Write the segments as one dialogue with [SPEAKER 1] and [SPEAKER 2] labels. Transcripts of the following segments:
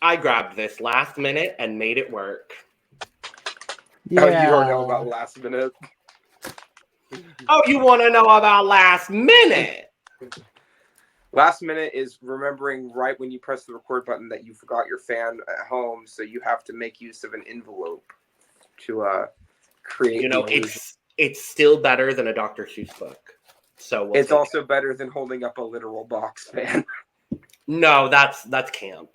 [SPEAKER 1] I grabbed this last minute and made it work.
[SPEAKER 2] Yeah.
[SPEAKER 3] Oh, you don't know about last minute.
[SPEAKER 1] Oh, you want to know about last minute?
[SPEAKER 3] Last minute is remembering right when you press the record button that you forgot your fan at home, so you have to make use of an envelope to create.
[SPEAKER 1] You know, it's still better than a Dr. Seuss book. So
[SPEAKER 3] it's also better than holding up a literal box fan.
[SPEAKER 1] No, that's camp.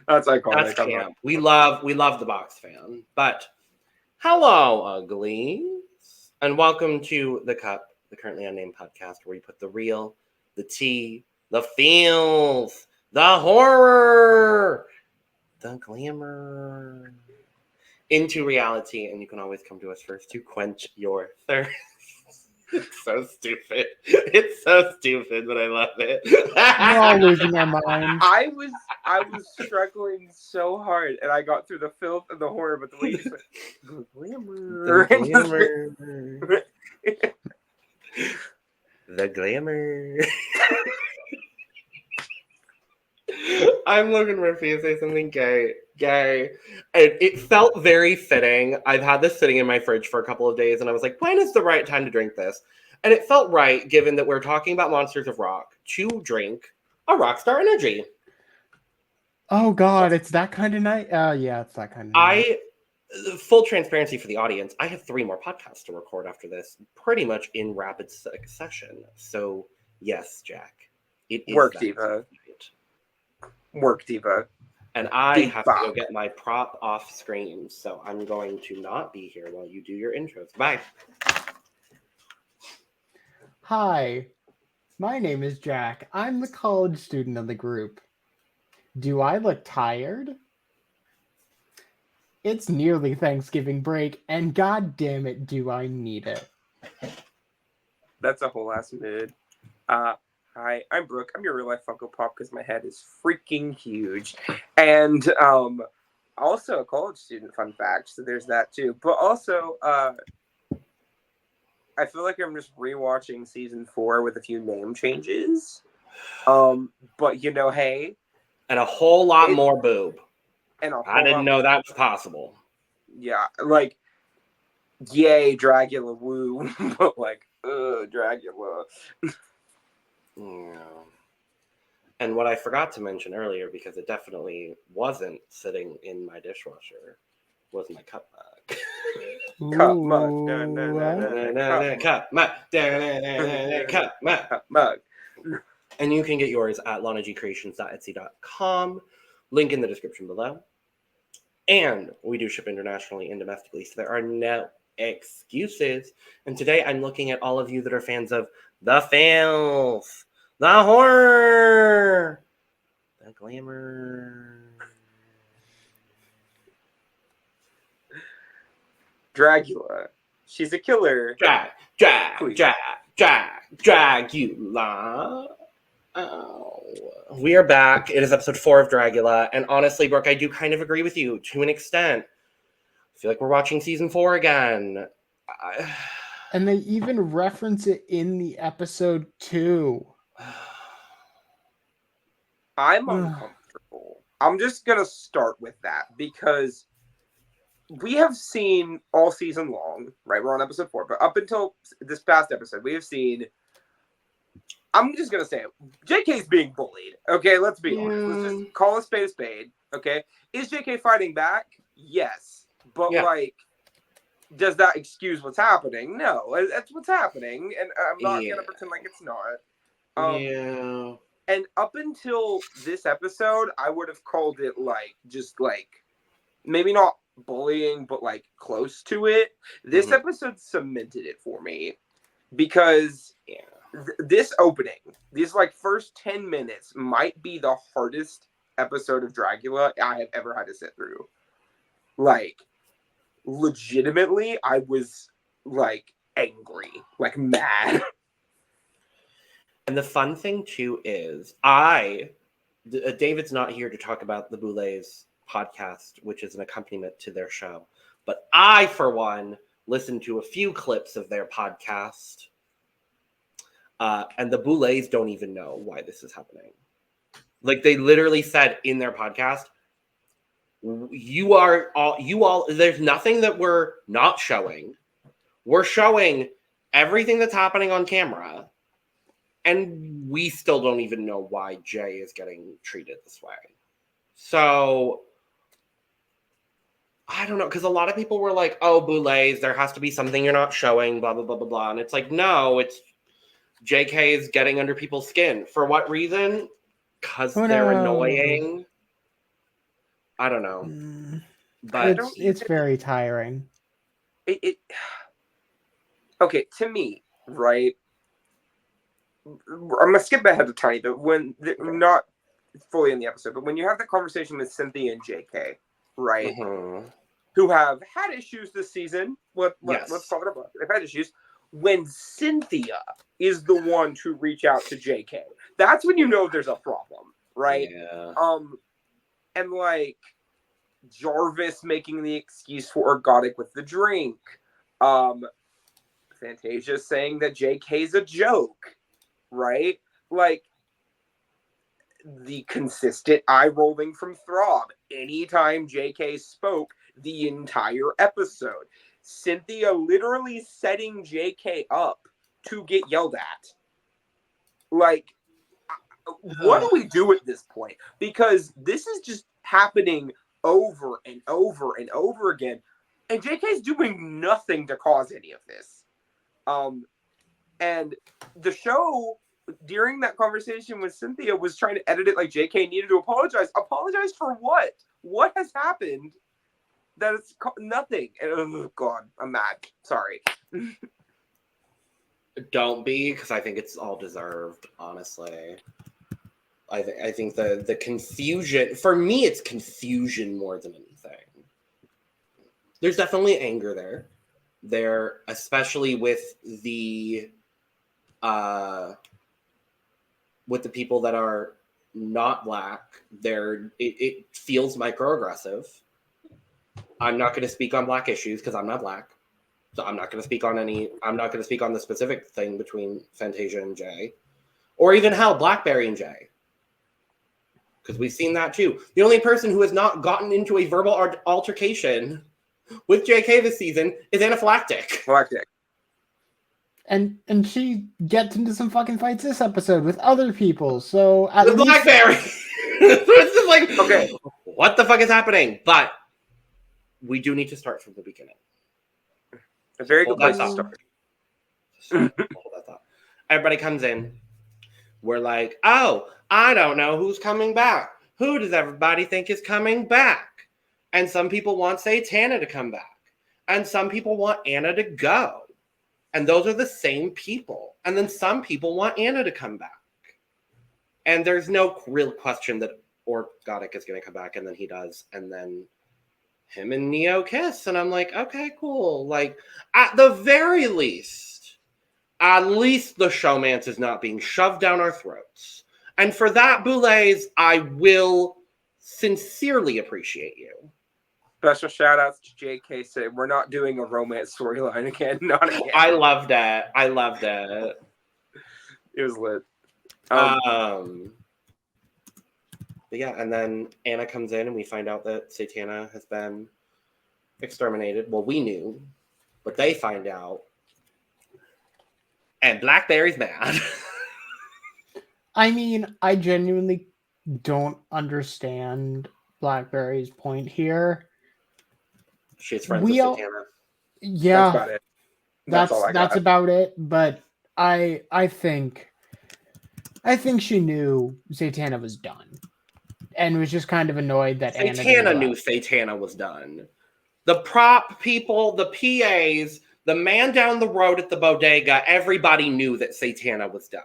[SPEAKER 3] That's iconic.
[SPEAKER 1] That's camp. We love the box fan. But hello, uglies, and welcome to the Cup, the Currently Unnamed Podcast, where we put the real, the tea, the feels, the horror, the glamour into reality, and you can always come to us first to quench your thirst. It's so stupid. It's so stupid, but I love it.
[SPEAKER 2] We're all losing our minds.
[SPEAKER 3] I was struggling so hard, and I got through the filth and the horror, but the way you just went, the glamour.
[SPEAKER 1] The glamour. I'm looking for Murphy to say something gay. It felt very fitting. I've had this sitting in my fridge for a couple of days, and I was like, when is the right time to drink this? And it felt right, given that we're talking about Monsters of Rock, to drink a Rockstar Energy.
[SPEAKER 2] Oh, God, it's that kind of night? Yeah, it's that kind of night.
[SPEAKER 1] Full transparency for the audience, I have 3 more podcasts to record after this, pretty much in rapid succession. So, yes, Jack. It is
[SPEAKER 3] Work diva. Work diva.
[SPEAKER 1] And I have to go get my prop off screen, so I'm going to not be here while you do your intros. Bye.
[SPEAKER 2] Hi, my name is Jack. I'm the college student of the group. Do I look tired? It's nearly Thanksgiving break, and god damn it, do I need it.
[SPEAKER 3] That's a whole ass mid. Hi, I'm Brook. I'm your real life Funko Pop because my head is freaking huge. And also a college student, fun fact. So there's that too. But also, I feel like I'm just rewatching season 4 with a few name changes. But you know, hey.
[SPEAKER 1] And a whole lot more boob.
[SPEAKER 3] I
[SPEAKER 1] didn't know that was possible.
[SPEAKER 3] Yeah, like, yay, Dragula, woo. But like, Dragula.
[SPEAKER 1] Yeah. And what I forgot to mention earlier, because it definitely wasn't sitting in my dishwasher, was my cup mug.
[SPEAKER 3] Cup mug.
[SPEAKER 1] Cup mug. Cup mug.
[SPEAKER 3] Cup mug.
[SPEAKER 1] And you can get yours at lanagcreations.etsy.com. Link in the description below. And we do ship internationally and domestically, so there are no excuses. And today I'm looking at all of you that are fans of the filth, the horror, the glamour.
[SPEAKER 3] Dragula. She's a killer.
[SPEAKER 1] Dragula. Oh. We are back. It is episode 4 of Dragula. And honestly, Brooke, I do kind of agree with you to an extent. I feel like we're watching season 4 again.
[SPEAKER 2] And they even reference it in the episode too.
[SPEAKER 3] I'm uncomfortable. I'm just going to start with that because we have seen all season long, right? We're on episode 4, but up until this past episode, we have seen, I'm just going to say it, JK's being bullied. Okay, let's be honest. Let's just call a spade, okay? Is JK fighting back? Yes. But like, does that excuse what's happening? No, that's what's happening, and I'm not going to pretend like it's not. And up until this episode, I would have called it like, just like, maybe not bullying, but like close to it. This episode cemented it for me because this opening, these like first 10 minutes might be the hardest episode of Dragula I have ever had to sit through. Like, legitimately, I was like angry, like mad.
[SPEAKER 1] And the fun thing too is David's not here to talk about the Boulets podcast, which is an accompaniment to their show. But I, for one, listened to a few clips of their podcast. And the Boulets don't even know why this is happening. Like, they literally said in their podcast, you all, there's nothing that we're not showing. We're showing everything that's happening on camera. And we still don't even know why Jay is getting treated this way. So, I don't know, because a lot of people were like, oh, Boulets, there has to be something you're not showing, blah, blah, blah, blah, blah. And it's like, no, it's JK is getting under people's skin. For what reason? Because they're annoying. I don't know. But
[SPEAKER 2] it's very tiring.
[SPEAKER 3] Okay, to me, right? I'm gonna skip ahead a tiny bit when not fully in the episode, but when you have that conversation with Cynthia and JK, right? Who have had issues this season. Let's talk about it. They've had issues. When Cynthia is the one to reach out to JK, that's when you know there's a problem, right?
[SPEAKER 1] Yeah.
[SPEAKER 3] And like Jarvis making the excuse for Orkgotik with the drink. Fantasia saying that JK's a joke, right? Like the consistent eye rolling from Throb anytime JK spoke the entire episode. Cynthia literally setting JK up to get yelled at. Like, what do we do at this point? Because this is just happening over and over and over again. And JK's doing nothing to cause any of this. And the show, during that conversation with Cynthia, was trying to edit it like JK needed to apologize. Apologize for what? What has happened? That it's nothing. And, oh, God, I'm mad. Sorry.
[SPEAKER 1] Don't be, because I think it's all deserved, honestly. I think the confusion, for me, it's confusion more than anything. There's definitely anger there, especially with the people that are not Black. It feels microaggressive. I'm not going to speak on Black issues because I'm not Black. So I'm not going to speak on the specific thing between Fantasia and Jay, or even how Blackberri and Jay, because we've seen that too. The only person who has not gotten into a verbal altercation with JK this season is Phylactic.
[SPEAKER 2] And she gets into some fucking fights this episode with other people. So at
[SPEAKER 1] with
[SPEAKER 2] least...
[SPEAKER 1] Blackberri. It's just like, okay, what the fuck is happening? But we do need to start from the beginning.
[SPEAKER 3] A very good place to start.
[SPEAKER 1] Hold that thought. Everybody comes in. We're like, oh, I don't know who's coming back. Who does everybody think is coming back? And some people want Satana to come back. And some people want Anna to go. And those are the same people. And then some people want Anna to come back. And there's no real question that Orkgotik is going to come back, and then he does. And then him and Neo kiss. And I'm like, okay, cool. Like, at the very least, at least the showmance is not being shoved down our throats. And for that, Boulets, I will sincerely appreciate you.
[SPEAKER 3] Special shout outs to JK saying we're not doing a romance storyline again. Not again.
[SPEAKER 1] I loved it.
[SPEAKER 3] It was lit.
[SPEAKER 1] But yeah, and then Anna comes in and we find out that Satana has been exterminated. Well, we knew, but they find out. And Blackberri's mad.
[SPEAKER 2] I mean, I genuinely don't understand Blackberri's point here.
[SPEAKER 1] She's friends with Satana.
[SPEAKER 2] Yeah.
[SPEAKER 3] That's about it.
[SPEAKER 2] That's about it. But I think she knew Satana was done. And was just kind of annoyed that
[SPEAKER 1] Satana knew Satana was done. The prop people, the PAs, the man down the road at the bodega, everybody knew that Satana was done.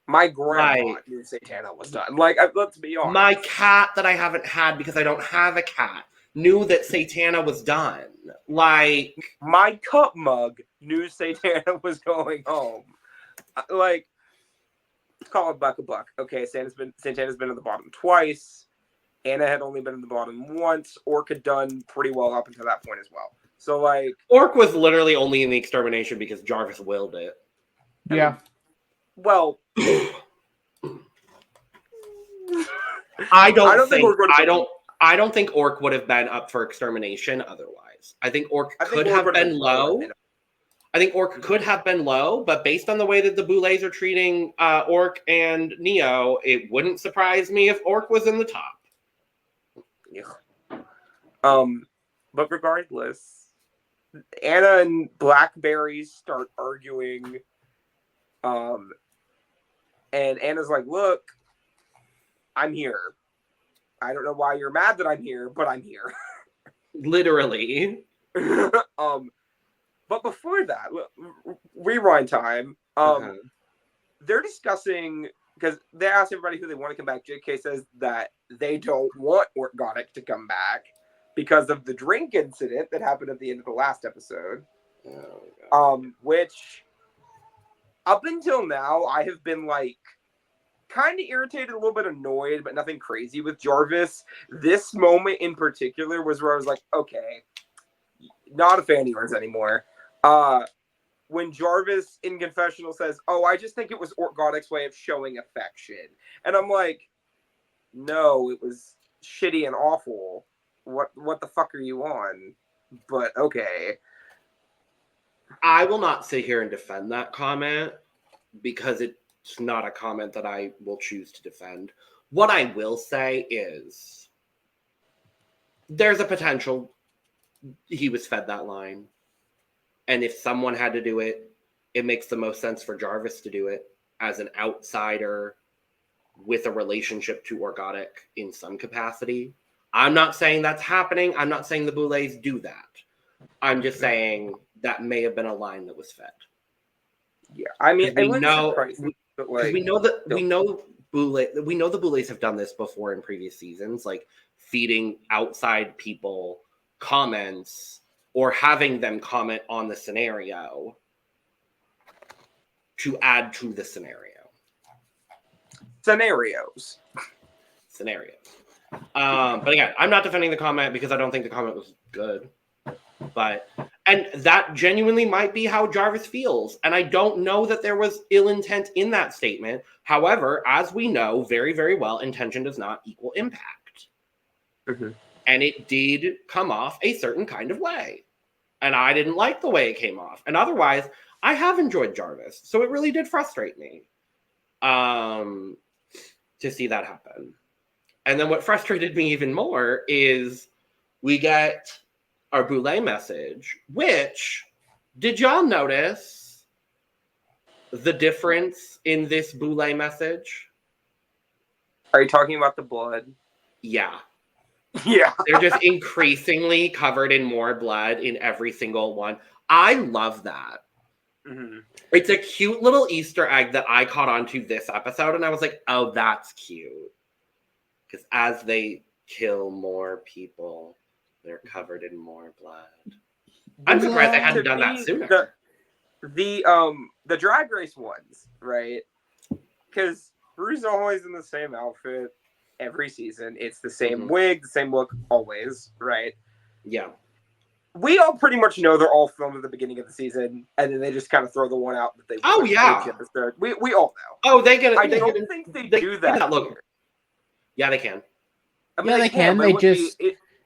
[SPEAKER 3] My grandma knew Satana was done. Like, let's be honest.
[SPEAKER 1] My cat that I haven't had because I don't have a cat knew that Satana was done. Like,
[SPEAKER 3] my cup mug knew Satana was going home. Like, call it buck a buck. Okay, Satana's been at the bottom twice. Anna had only been at the bottom once. Ork had done pretty well up until that point as well. So, like...
[SPEAKER 1] Ork was literally only in the extermination because Jarvis willed it.
[SPEAKER 2] Yeah.
[SPEAKER 3] Well...
[SPEAKER 1] I don't think Ork would have been up for extermination otherwise. I think Ork could have been low. I think Ork could have been low, but based on the way that the Boulets are treating Ork and Neo, it wouldn't surprise me if Ork was in the top.
[SPEAKER 3] Yeah. But regardless, Anna and Blackberri start arguing. And Anna's like, look, I'm here. I don't know why you're mad that I'm here, but I'm here.
[SPEAKER 1] Literally.
[SPEAKER 3] But before that, rewind time. They're discussing, because they asked everybody who they want to come back. JK says that they don't want Orkgotik to come back because of the drink incident that happened at the end of the last episode. Which, up until now, I have been like, kind of irritated, a little bit annoyed, but nothing crazy with Jarvis. This moment in particular was where I was like, okay, not a fan of yours anymore. When Jarvis in confessional says, oh, I just think it was Orkgotik's way of showing affection. And I'm like, no, it was shitty and awful. What the fuck are you on? But okay.
[SPEAKER 1] I will not sit here and defend that comment because it's not a comment that I will choose to defend. What I will say is there's a potential he was fed that line. And if someone had to do it, it makes the most sense for Jarvis to do it as an outsider with a relationship to Orkgotik in some capacity. I'm not saying that's happening. I'm not saying the Boulets do that. I'm just saying that may have been a line that was fed.
[SPEAKER 3] Yeah, I mean,
[SPEAKER 1] we know the Boulets have done this before in previous seasons, like feeding outside people comments or having them comment on the scenario to add to the scenario.
[SPEAKER 3] Scenarios.
[SPEAKER 1] But again, I'm not defending the comment because I don't think the comment was good. And that genuinely might be how Jarvis feels. And I don't know that there was ill intent in that statement. However, as we know very, very well, intention does not equal impact.
[SPEAKER 3] Mm-hmm.
[SPEAKER 1] And it did come off a certain kind of way. And I didn't like the way it came off. And otherwise, I have enjoyed Jarvis. So it really did frustrate me to see that happen. And then what frustrated me even more is we get our Boulet message, which, did y'all notice the difference in this Boulet message?
[SPEAKER 3] Are you talking about the blood?
[SPEAKER 1] Yeah.
[SPEAKER 3] Yeah.
[SPEAKER 1] They're just increasingly covered in more blood in every single one. I love that.
[SPEAKER 3] Mm-hmm.
[SPEAKER 1] It's a cute little Easter egg that I caught onto this episode, and I was like, oh, that's cute. Because as they kill more people, they're covered in more blood. I'm surprised they hadn't done that sooner.
[SPEAKER 3] The drag race ones, right? Because Rue's always in the same outfit every season. It's the same wig, the same look, always, right?
[SPEAKER 1] Yeah.
[SPEAKER 3] We all pretty much know they're all filmed at the beginning of the season, and then they just kind of throw the one out that they.
[SPEAKER 1] Oh yeah.
[SPEAKER 3] We all know.
[SPEAKER 1] Oh, they get it.
[SPEAKER 3] I don't think they do that.
[SPEAKER 1] Look. Yeah, they can.
[SPEAKER 3] I mean, they can.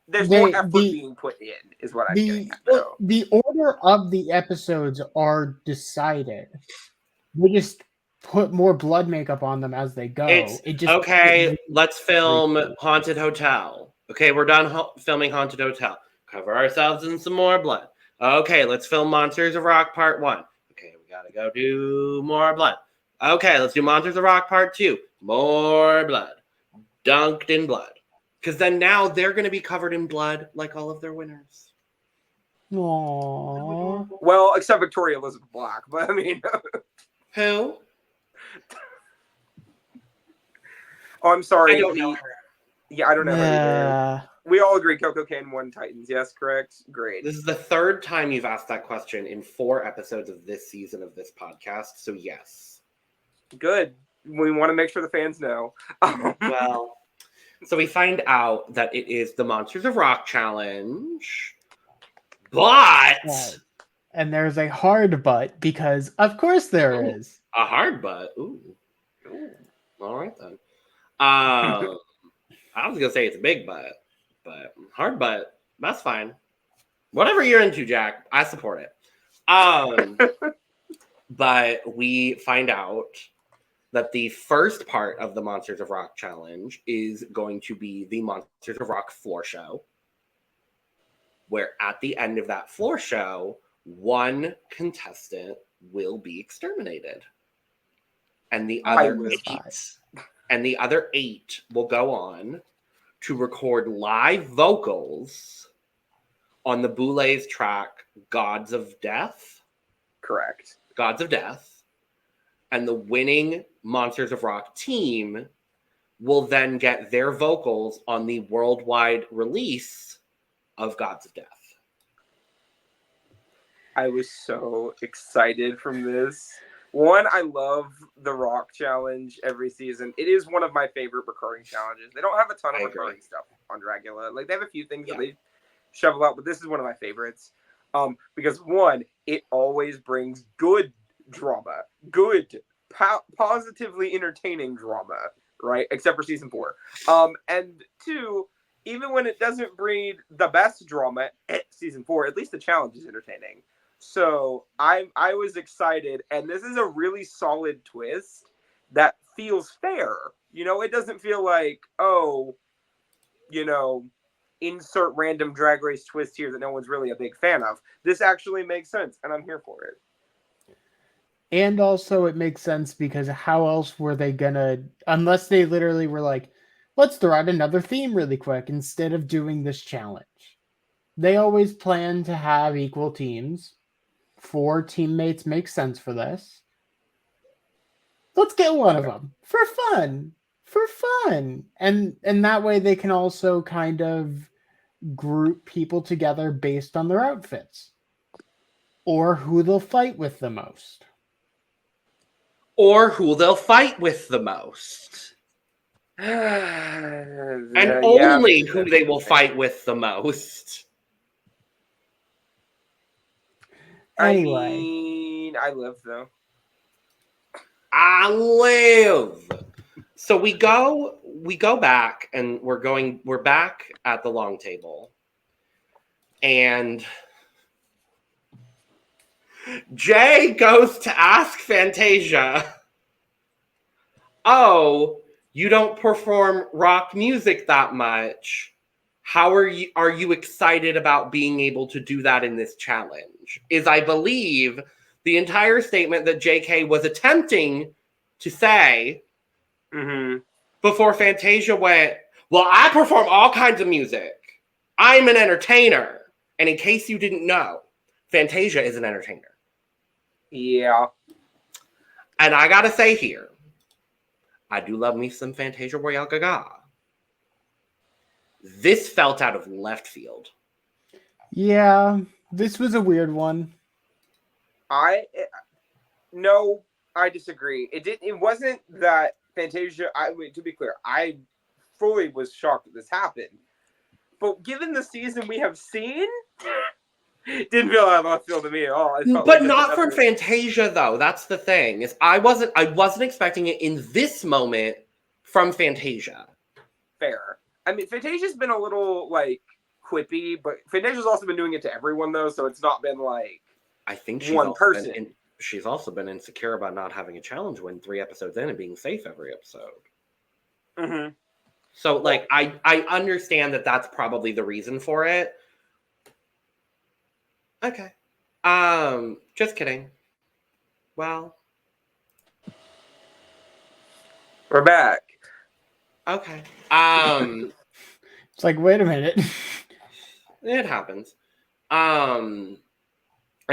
[SPEAKER 3] There's more effort being put in, is what I'm getting at.
[SPEAKER 2] The order of the episodes are decided. They just put more blood makeup on them as they go.
[SPEAKER 1] Let's film Haunted Hotel. Okay, we're done filming Haunted Hotel. Cover ourselves in some more blood. Okay, let's film Monsters of Rock Part 1. Okay, we gotta go do more blood. Okay, let's do Monsters of Rock Part 2. More blood. Dunked in blood. Because then now they're going to be covered in blood like all of their winners.
[SPEAKER 2] Aww.
[SPEAKER 3] Well, except Victoria Elizabeth Black, but I mean...
[SPEAKER 1] Who?
[SPEAKER 3] Oh, I'm sorry.
[SPEAKER 1] I don't know her.
[SPEAKER 3] Yeah, I don't know her either. we all agree Coco Can won Titans. Yes, correct? Great.
[SPEAKER 1] This is the third time you've asked that question in 4 episodes of this season of this podcast, so yes.
[SPEAKER 3] Good. We want to make sure the fans know.
[SPEAKER 1] Well, so we find out that it is the Monsters of Rock challenge, but...
[SPEAKER 2] And there's a hard but, because of course there is.
[SPEAKER 1] A hard but? Ooh. All right, then. I was going to say it's a big butt, but hard butt, that's fine. Whatever you're into, Jack, I support it. But we find out that the first part of the Monsters of Rock challenge is going to be the Monsters of Rock floor show, where at the end of that floor show, one contestant will be exterminated. And the other eight will go on to record live vocals on the Boulets track Gods of Death.
[SPEAKER 3] Correct.
[SPEAKER 1] Gods of Death. And the winning Monsters of Rock team will then get their vocals on the worldwide release of Gods of Death.
[SPEAKER 3] I was so excited from this. One, I love the Rock Challenge every season. It is one of my favorite recurring challenges. They don't have a ton of recurring stuff on Dragula. Like, they have a few things that they shovel out, but this is one of my favorites. Because one, it always brings good drama, good, positively entertaining drama, right? Except for season 4. And two, even when it doesn't breed the best drama at season 4, at least the challenge is entertaining. So I was excited, and this is a really solid twist that feels fair. You know, it doesn't feel like, oh, you know, insert random Drag Race twist here that no one's really a big fan of. This actually makes sense, and I'm here for it.
[SPEAKER 2] And also it makes sense because how else were they gonna, unless they literally were like, let's throw out another theme really quick instead of doing this challenge. They always plan to have equal teams. 4 teammates make sense for this. Let's get one of them for fun. And that way they can also kind of group people together based on their outfits or who they'll fight with the most.
[SPEAKER 1] And only who they will fight with the most.
[SPEAKER 2] Anyway.
[SPEAKER 3] I live though.
[SPEAKER 1] I live. So we go back and we're back at the long table. And Jay goes to ask Fantasia, "Oh, you don't perform rock music that much. How are you excited about being able to do that in this challenge?" Is, I believe, the entire statement that JK was attempting to say before Fantasia went, "Well, I perform all kinds of music. I'm an entertainer." And in case you didn't know, Fantasia is an entertainer.
[SPEAKER 3] Yeah.
[SPEAKER 1] And I gotta say here, I do love me some Fantasia Royale Gaga. This felt out of left field.
[SPEAKER 2] Yeah, this was a weird one.
[SPEAKER 3] I disagree. It wasn't that Fantasia. To be clear, I fully was shocked that this happened. But given the season we have seen, didn't feel out of left field to me at all.
[SPEAKER 1] But not from Fantasia, though. That's the thing. Is I wasn't expecting it in this moment from Fantasia.
[SPEAKER 3] Fair. I mean, Fantasia's been a little like quippy, but Fantasia's also been doing it to everyone though, so it's not been like
[SPEAKER 1] I think she's also been insecure about not having a challenge win 3 episodes in and being safe every episode.
[SPEAKER 3] Mm-hmm.
[SPEAKER 1] So, like, I understand that that's probably the reason for it. Okay. Just kidding. Well.
[SPEAKER 3] We're back.
[SPEAKER 1] Okay.
[SPEAKER 2] It's like, wait a minute.
[SPEAKER 1] It happens. I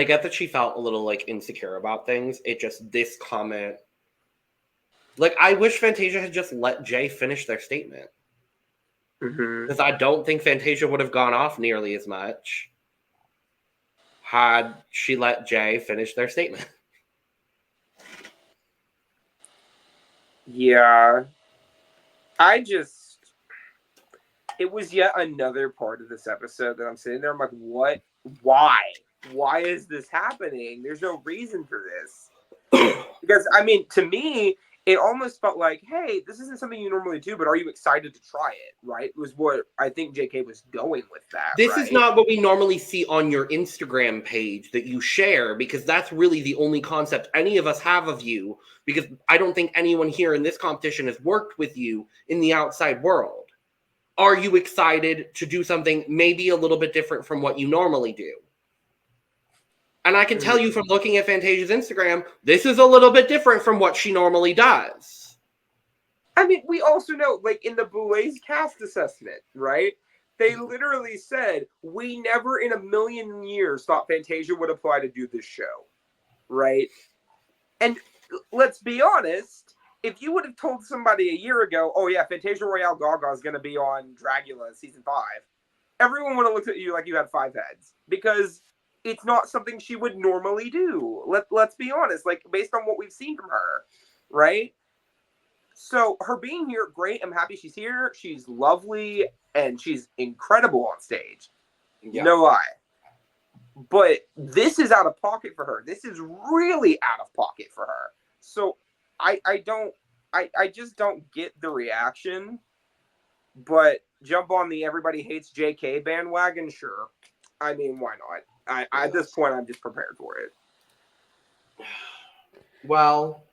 [SPEAKER 1] get that she felt a little, like, insecure about things. It just, this comment... Like, I wish Fantasia had just let Jay finish their statement. Because I don't think Fantasia would have gone off nearly as much had she let Jay finish their statement.
[SPEAKER 3] Yeah. It was yet another part of this episode that I'm sitting there, I'm like, what? Why? Why is this happening? There's no reason for this. Because, I mean, to me, it almost felt like, hey, this isn't something you normally do, but are you excited to try it, right? It was what I think JK was going with that,
[SPEAKER 1] This
[SPEAKER 3] right?
[SPEAKER 1] is not what we normally see on your Instagram page that you share, because that's really the only concept any of us have of you, because I don't think anyone here in this competition has worked with you in the outside world. Are you excited to do something maybe a little bit different from what you normally do? And I can tell you from looking at Fantasia's Instagram, this is a little bit different from what she normally does.
[SPEAKER 3] I mean, we also know, like, in the Boulets cast assessment, right? They literally said, we never in a million years thought Fantasia would apply to do this show, right? And let's be honest, if you would have told somebody a year ago, oh yeah, Fantasia Royale Gaga is going to be on Dragula season 5, everyone would have looked at you like you had 5 heads, because it's not something she would normally do. Let's be honest, like, based on what we've seen from her, right? So her being here, great. I'm happy she's here. She's lovely and she's incredible on stage. Yeah. No lie. But this is out of pocket for her. This is really out of pocket for her. So I just don't get the reaction. But jump on the everybody hates JK bandwagon, sure. I mean, why not? At this point, I'm just prepared for it.
[SPEAKER 1] Well,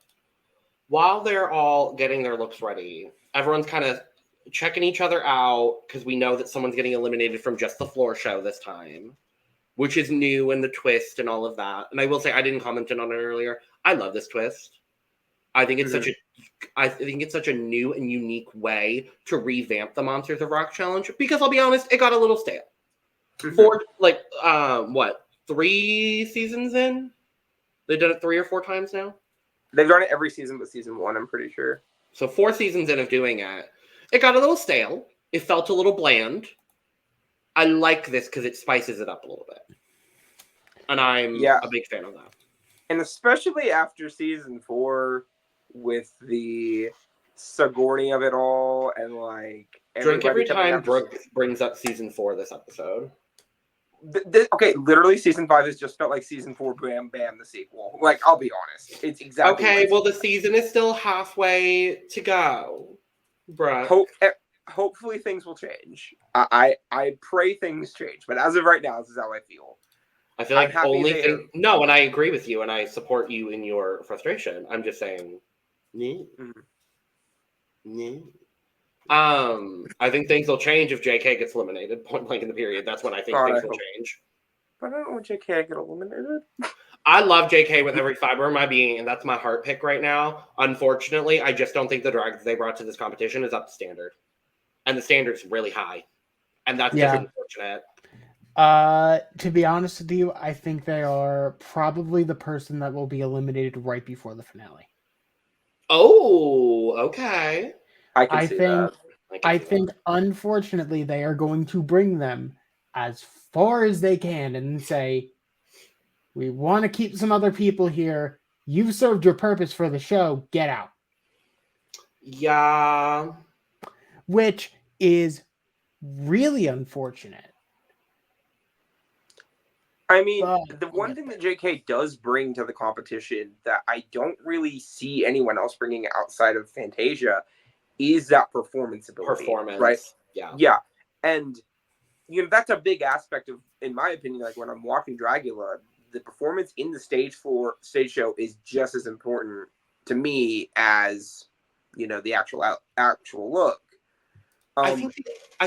[SPEAKER 1] while they're all getting their looks ready, everyone's kind of checking each other out, because we know that someone's getting eliminated from just the floor show this time, which is new, and the twist and all of that. And I will say, I didn't comment on it earlier. I love this twist. I think it's such a new and unique way to revamp the Monsters of Rock challenge, because I'll be honest, it got a little stale. For 3 seasons in? They've done it 3 or 4 times now?
[SPEAKER 3] They've done it every season but season 1, I'm pretty sure.
[SPEAKER 1] So 4 seasons in of doing it. It got a little stale. It felt a little bland. I like this because it spices it up a little bit. And I'm a big fan of that.
[SPEAKER 3] And especially after season 4 with the Sigourney of it all, and like...
[SPEAKER 1] Drink every time Brook brings up season 4 this episode.
[SPEAKER 3] Okay, literally season 5 has just felt like season 4 Bam Bam the sequel. Like, I'll be honest, it's exactly
[SPEAKER 1] okay. Well, the season is still halfway to go, bruh.
[SPEAKER 3] Hopefully things will change. I pray things change, but as of right now, this is how I feel.
[SPEAKER 1] I feel like no, and I agree with you, and I support you in your frustration. I'm just saying, I think things will change if JK gets eliminated, point blank in the period. That's when I think things will change.
[SPEAKER 3] But I don't want JK to get eliminated.
[SPEAKER 1] I love JK with every fiber of my being, and that's my heart pick right now. Unfortunately, I just don't think the drag that they brought to this competition is up to standard. And the standard's really high. And that's just unfortunate.
[SPEAKER 2] To be honest with you, I think they are probably the person that will be eliminated right before the finale.
[SPEAKER 1] Oh, okay.
[SPEAKER 2] I think unfortunately they are going to bring them as far as they can and say, we want to keep some other people here. You've served your purpose for the show. Get out.
[SPEAKER 1] Yeah.
[SPEAKER 2] Which is really unfortunate.
[SPEAKER 3] I mean, the one thing that JK does bring to the competition that I don't really see anyone else bringing outside of Fantasia is that performance ability. Right?
[SPEAKER 1] Yeah.
[SPEAKER 3] Yeah. And, you know, that's a big aspect of, in my opinion, like when I'm watching Dragula, the performance in the stage show is just as important to me as, you know, the actual look.
[SPEAKER 1] I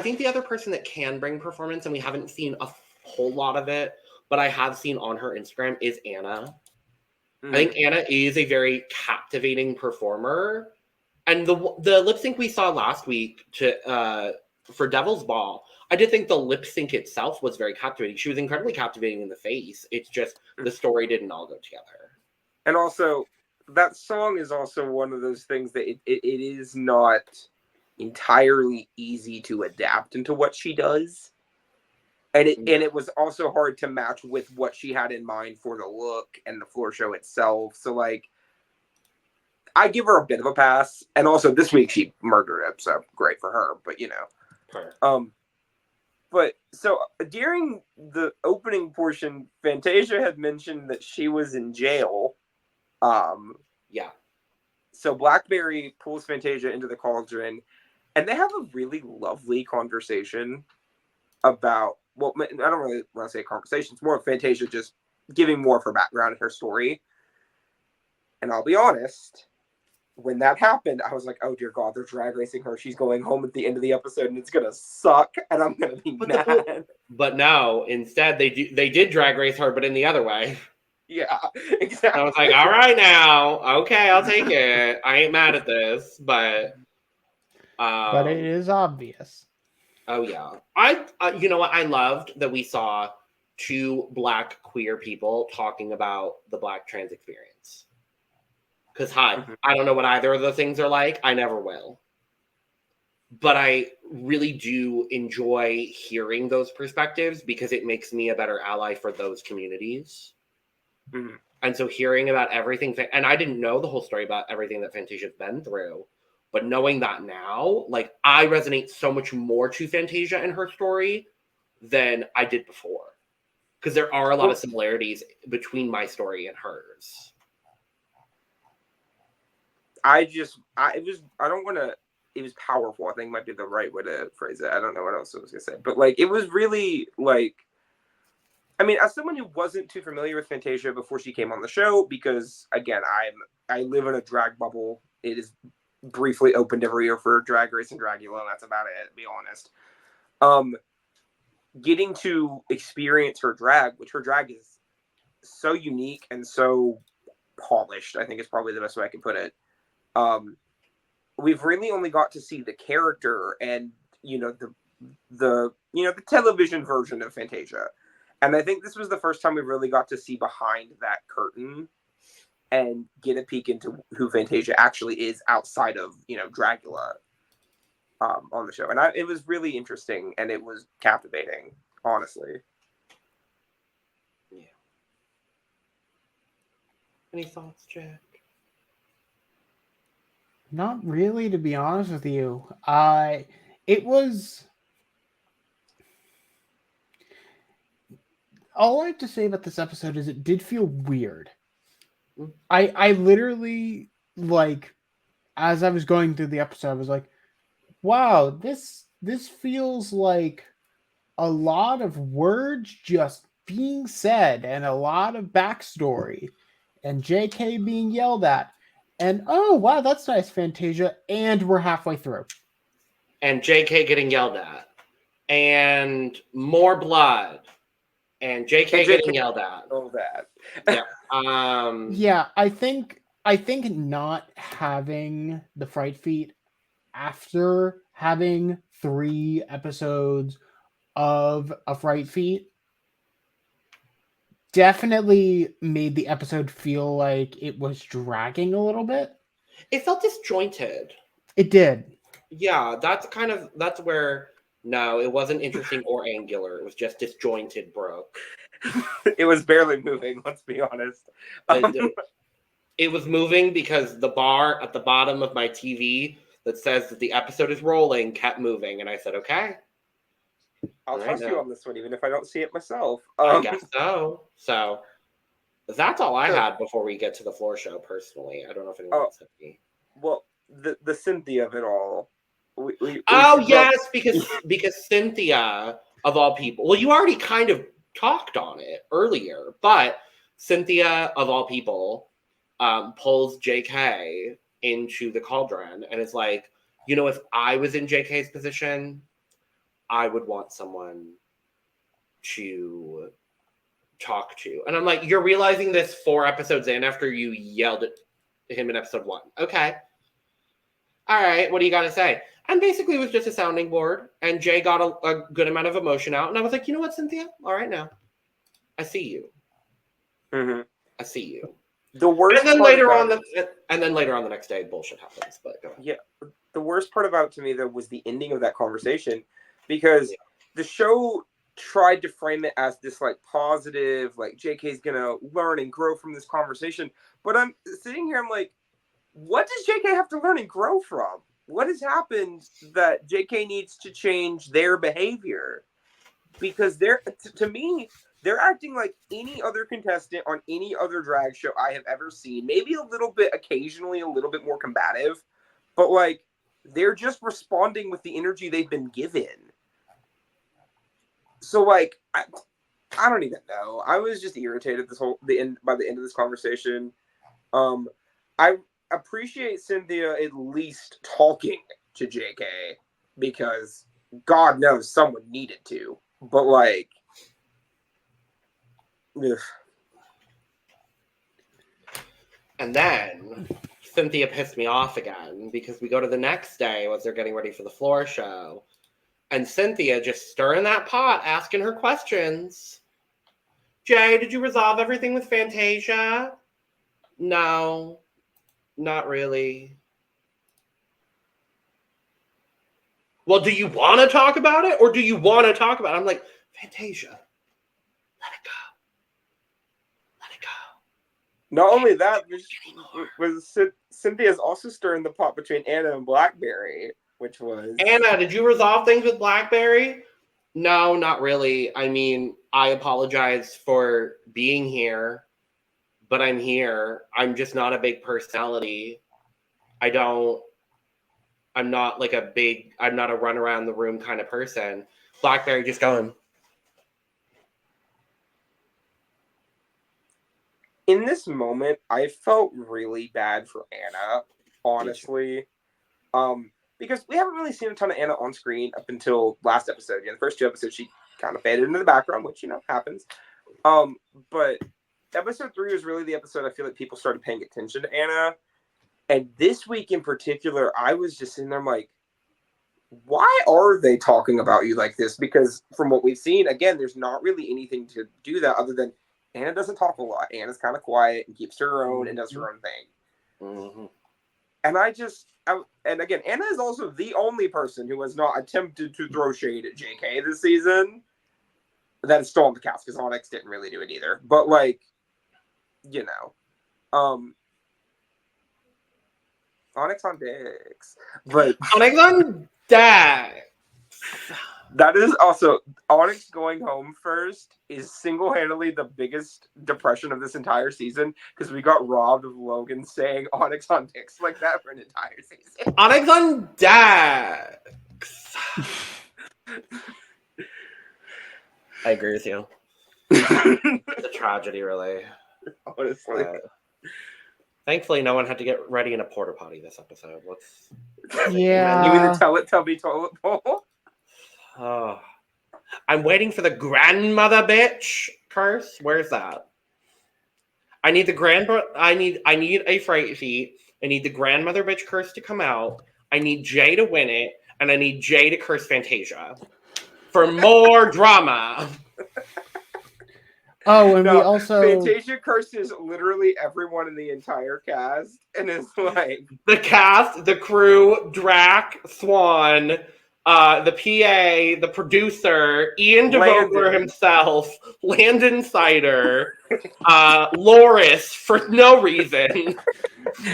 [SPEAKER 1] think the other person that can bring performance, and we haven't seen a whole lot of it, but I have seen on her Instagram, is Anna. I think Anna is a very captivating performer. And the lip sync we saw last week for Devil's Ball, I did think the lip sync itself was very captivating. She was incredibly captivating in the face. It's just the story didn't all go together.
[SPEAKER 3] And also, that song is also one of those things that it is not entirely easy to adapt into what she does. And it was also hard to match with what she had in mind for the look and the floor show itself. So, like, I give her a bit of a pass. And also this week she murdered it, so great for her. But, you know.
[SPEAKER 1] Sure.
[SPEAKER 3] But so during the opening portion, Fantasia had mentioned that she was in jail.
[SPEAKER 1] Yeah.
[SPEAKER 3] So Blackberri pulls Fantasia into the cauldron, and they have a really lovely conversation about, well, I don't really want to say conversation. It's more of Fantasia just giving more of her background and her story. And I'll be honest, when that happened, I was like, oh dear God, they're drag racing her. She's going home at the end of the episode and it's going to suck and I'm going to be mad.
[SPEAKER 1] But no, instead they did drag race her, but in the other way.
[SPEAKER 3] Yeah, exactly.
[SPEAKER 1] I was like, all right now, okay, I'll take it. I ain't mad at this, but
[SPEAKER 2] it is obvious.
[SPEAKER 1] Oh yeah, you know what? I loved that we saw two Black queer people talking about the Black trans experience. Because I don't know what either of those things are like. I never will. But I really do enjoy hearing those perspectives because it makes me a better ally for those communities.
[SPEAKER 3] Mm-hmm.
[SPEAKER 1] And so hearing about everything, and I didn't know the whole story about everything that Fantasia's been through, but knowing that now, like, I resonate so much more to Fantasia and her story than I did before. Because there are a lot of similarities between my story and hers. It
[SPEAKER 3] was powerful, I think might be the right way to phrase it. I don't know what else I was going to say. But, like, it was really, like, I mean, as someone who wasn't too familiar with Fantasia before she came on the show, because, again, I live in a drag bubble. It is briefly opened every year for Drag Race and Dragula, and that's about it, to be honest. Getting to experience her drag, which her drag is so unique and so polished, I think is probably the best way I can put it. We've really only got to see the character and, you know, the television version of Fantasia. And I think this was the first time we really got to see behind that curtain and get a peek into who Fantasia actually is outside of, you know, Dragula on the show. And it was really interesting and it was captivating, honestly.
[SPEAKER 1] Yeah. Any thoughts, Jack?
[SPEAKER 2] Not really, to be honest with you. It was... All I have to say about this episode is it did feel weird. I literally, like, as I was going through the episode, I was like, wow, this feels like a lot of words just being said and a lot of backstory and JK being yelled at. And, oh, wow, that's nice, Fantasia. And we're halfway through.
[SPEAKER 1] And JK getting yelled at. And more blood. And JK getting yelled at.
[SPEAKER 3] All that.
[SPEAKER 1] Yeah.
[SPEAKER 2] Yeah, I think not having the Fright Feet after having 3 episodes of a Fright Feet definitely made the episode feel like it was dragging a little bit.
[SPEAKER 1] It felt disjointed.
[SPEAKER 2] It did.
[SPEAKER 1] Yeah, that's where, no, it wasn't interesting or angular. It was just disjointed, Brook.
[SPEAKER 3] It was barely moving, let's be honest.
[SPEAKER 1] It was moving because the bar at the bottom of my TV that says that the episode is rolling kept moving, and I said, okay.
[SPEAKER 3] I'll trust you on this one, even if I don't see it myself.
[SPEAKER 1] I guess so. So that's all I had before we get to the floor show, personally. I don't know if anyone else had any.
[SPEAKER 3] Well, the Cynthia of it all.
[SPEAKER 1] Yes, because Cynthia, of all people, well, you already kind of talked on it earlier, but Cynthia, of all people, pulls JK into the cauldron and is like, you know, if I was in JK's position, I would want someone to talk to. And I'm like, you're realizing this 4 episodes in after you yelled at him in episode 1. Okay. All right, what do you got to say? And basically it was just a sounding board, and Jay got a good amount of emotion out, and I was like, you know what, Cynthia? All right now. I see you.
[SPEAKER 3] Mm-hmm.
[SPEAKER 1] I see you.
[SPEAKER 3] The worst
[SPEAKER 1] and then later on the next day, bullshit happens. But go ahead.
[SPEAKER 3] Yeah, the worst part about it to me, though, was the ending of that conversation, because the show tried to frame it as this like positive, like JK's gonna learn and grow from this conversation. But I'm sitting here, I'm like, what does JK have to learn and grow from? What has happened that JK needs to change their behavior? Because to me, they're acting like any other contestant on any other drag show I have ever seen. Maybe a little bit, occasionally a little bit more combative, but like they're just responding with the energy they've been given. So like, I don't even know. I was just irritated by the end of this conversation. I appreciate Cynthia at least talking to JK, because God knows someone needed to. But like, ugh.
[SPEAKER 1] And then Cynthia pissed me off again, because we go to the next day as they're getting ready for the floor show, and Cynthia just stirring that pot, asking her questions. Jay, did you resolve everything with Fantasia? No, not really. Well, do you want to talk about it, or do you want to talk about it? I'm like, Fantasia, let it go. Let it go.
[SPEAKER 3] Not only that, was Cynthia's also stirring the pot between Anna and Blackberri, which was...
[SPEAKER 1] Anna, did you resolve things with Blackberri? No, not really. I mean, I apologize for being here, but I'm here. I'm just not a big personality. I'm not a run around the room kind of person. Blackberri just going.
[SPEAKER 3] In this moment, I felt really bad for Anna, honestly. Because we haven't really seen a ton of Anna on screen up until last episode. The first two episodes, she kind of faded into the background, which, happens. But episode 3 was really the episode I feel like people started paying attention to Anna. And this week in particular, I was just sitting there, I'm like, why are they talking about you like this? Because from what we've seen, again, there's not really anything to do that other than Anna doesn't talk a lot. Anna's kind of quiet and keeps to her own and does her own thing.
[SPEAKER 1] Mm-hmm.
[SPEAKER 3] And and again, Anna is also the only person who has not attempted to throw shade at JK this season. That is still on the cast, because Onyx didn't really do it either. But like, Onyx on dicks. But
[SPEAKER 1] Onyx on deck.
[SPEAKER 3] that is also, Onyx going home first is single-handedly the biggest depression of this entire season, because we got robbed of Logan saying Onyx on dicks like that for an entire season.
[SPEAKER 1] Onyx on decks. I agree with you. It's a tragedy, really.
[SPEAKER 3] Honestly.
[SPEAKER 1] Thankfully, no one had to get ready in a porta potty this episode.
[SPEAKER 2] Yeah.
[SPEAKER 3] You mean the Teletubby toilet bowl?
[SPEAKER 1] Oh, I'm waiting for the grandmother bitch curse. Where's that? I need I need a fright sheet. I need the grandmother bitch curse to come out. I need Jay to win it, and I need Jay to curse Fantasia for more drama.
[SPEAKER 2] Oh, and we also...
[SPEAKER 3] Fantasia curses literally everyone in the entire cast, and it's like...
[SPEAKER 1] The cast, the crew, Drac, Swan, the PA, the producer, Ian DeVogler himself, Landon Sider, Loris for no reason.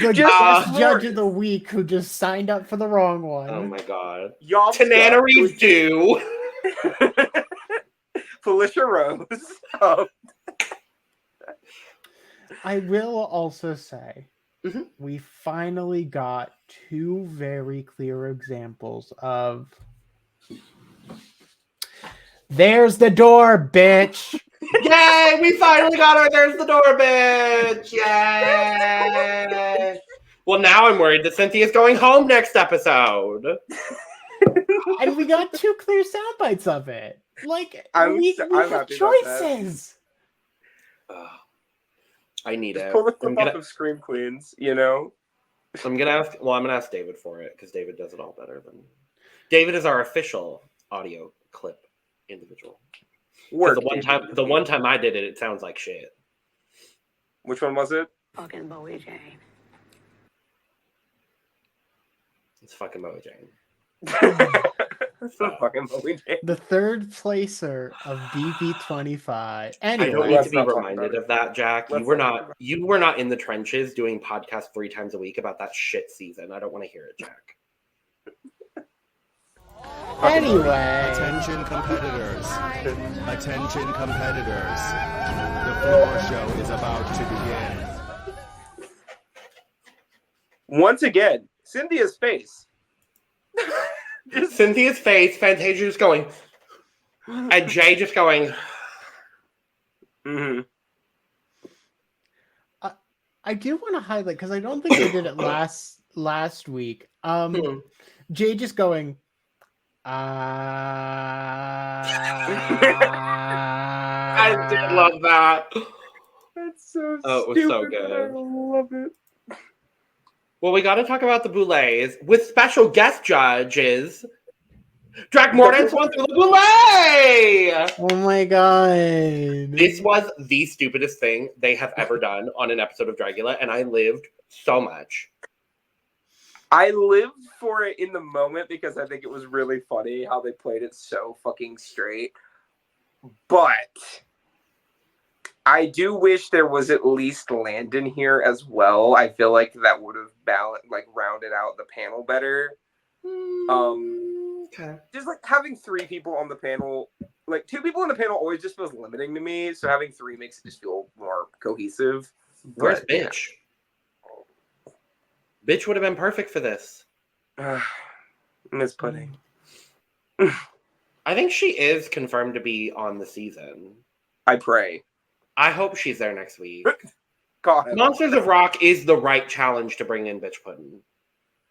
[SPEAKER 2] The judge of the week who just signed up for the wrong one.
[SPEAKER 1] Oh my god.
[SPEAKER 3] Tananari's
[SPEAKER 1] do.
[SPEAKER 3] Felicia Rose.
[SPEAKER 2] I will also say, we finally got 2 very clear examples of there's the door, bitch.
[SPEAKER 1] Yay! We finally got her. There's the door, bitch. Yay! Well, now I'm worried that Cynthia's going home next episode.
[SPEAKER 2] And we got 2 clear sound bites of it. Like, we have choices.
[SPEAKER 1] I need it.
[SPEAKER 3] Pull the clip off of Scream Queens,
[SPEAKER 1] I'm gonna ask David for it, because David does it all better than David is our official audio clip individual. The one time I did it, it sounds like shit.
[SPEAKER 3] Which one was it?
[SPEAKER 4] Fucking Bowie Jane.
[SPEAKER 1] It's fucking Moe Jane.
[SPEAKER 3] That's so fucking Moe Jane.
[SPEAKER 2] The third placer of BP25.
[SPEAKER 1] I don't
[SPEAKER 2] Anyway,
[SPEAKER 1] need
[SPEAKER 3] let's
[SPEAKER 1] to be
[SPEAKER 3] not talk
[SPEAKER 1] reminded
[SPEAKER 3] about
[SPEAKER 1] of that, Jack.
[SPEAKER 3] Let's
[SPEAKER 1] You were
[SPEAKER 3] not talk
[SPEAKER 1] not you were not in the trenches doing podcasts 3 times a week about that shit season. I don't want to hear it, Jack.
[SPEAKER 2] anyway.
[SPEAKER 4] Attention competitors. Attention competitors. The floor show is about to begin.
[SPEAKER 3] Once again, Cynthia's face.
[SPEAKER 1] Cynthia's face, Fantasia just going, and Jay just going.
[SPEAKER 3] Mm-hmm.
[SPEAKER 2] I do want to highlight, because I don't think they did it last week. Jay just going,
[SPEAKER 1] I did love that.
[SPEAKER 3] That's so
[SPEAKER 1] Oh, it was
[SPEAKER 3] stupid,
[SPEAKER 1] so
[SPEAKER 3] but
[SPEAKER 1] good.
[SPEAKER 3] I love it.
[SPEAKER 1] Well, we got to talk about the Boulets with special guest judges. Drag Mordance won through the Boulet!
[SPEAKER 2] oh my god.
[SPEAKER 1] This was the stupidest thing they have ever done on an episode of Dragula, and I lived so much.
[SPEAKER 3] I lived for it in the moment because I think it was really funny how they played it so fucking straight. But I do wish there was at least Landon here as well. I feel like that would have rounded out the panel better.
[SPEAKER 1] Okay.
[SPEAKER 3] Just like having 3 people on the panel, like 2 people on the panel always just feels limiting to me. So having 3 makes it just feel more cohesive.
[SPEAKER 1] Where's
[SPEAKER 3] But,
[SPEAKER 1] Bitch? Bitch would have been perfect for this.
[SPEAKER 3] Miss Pudding.
[SPEAKER 1] I think she is confirmed to be on the season.
[SPEAKER 3] I pray.
[SPEAKER 1] I hope she's there next week.
[SPEAKER 3] God.
[SPEAKER 1] Monsters of Rock is the right challenge to bring in Bitch Pudding.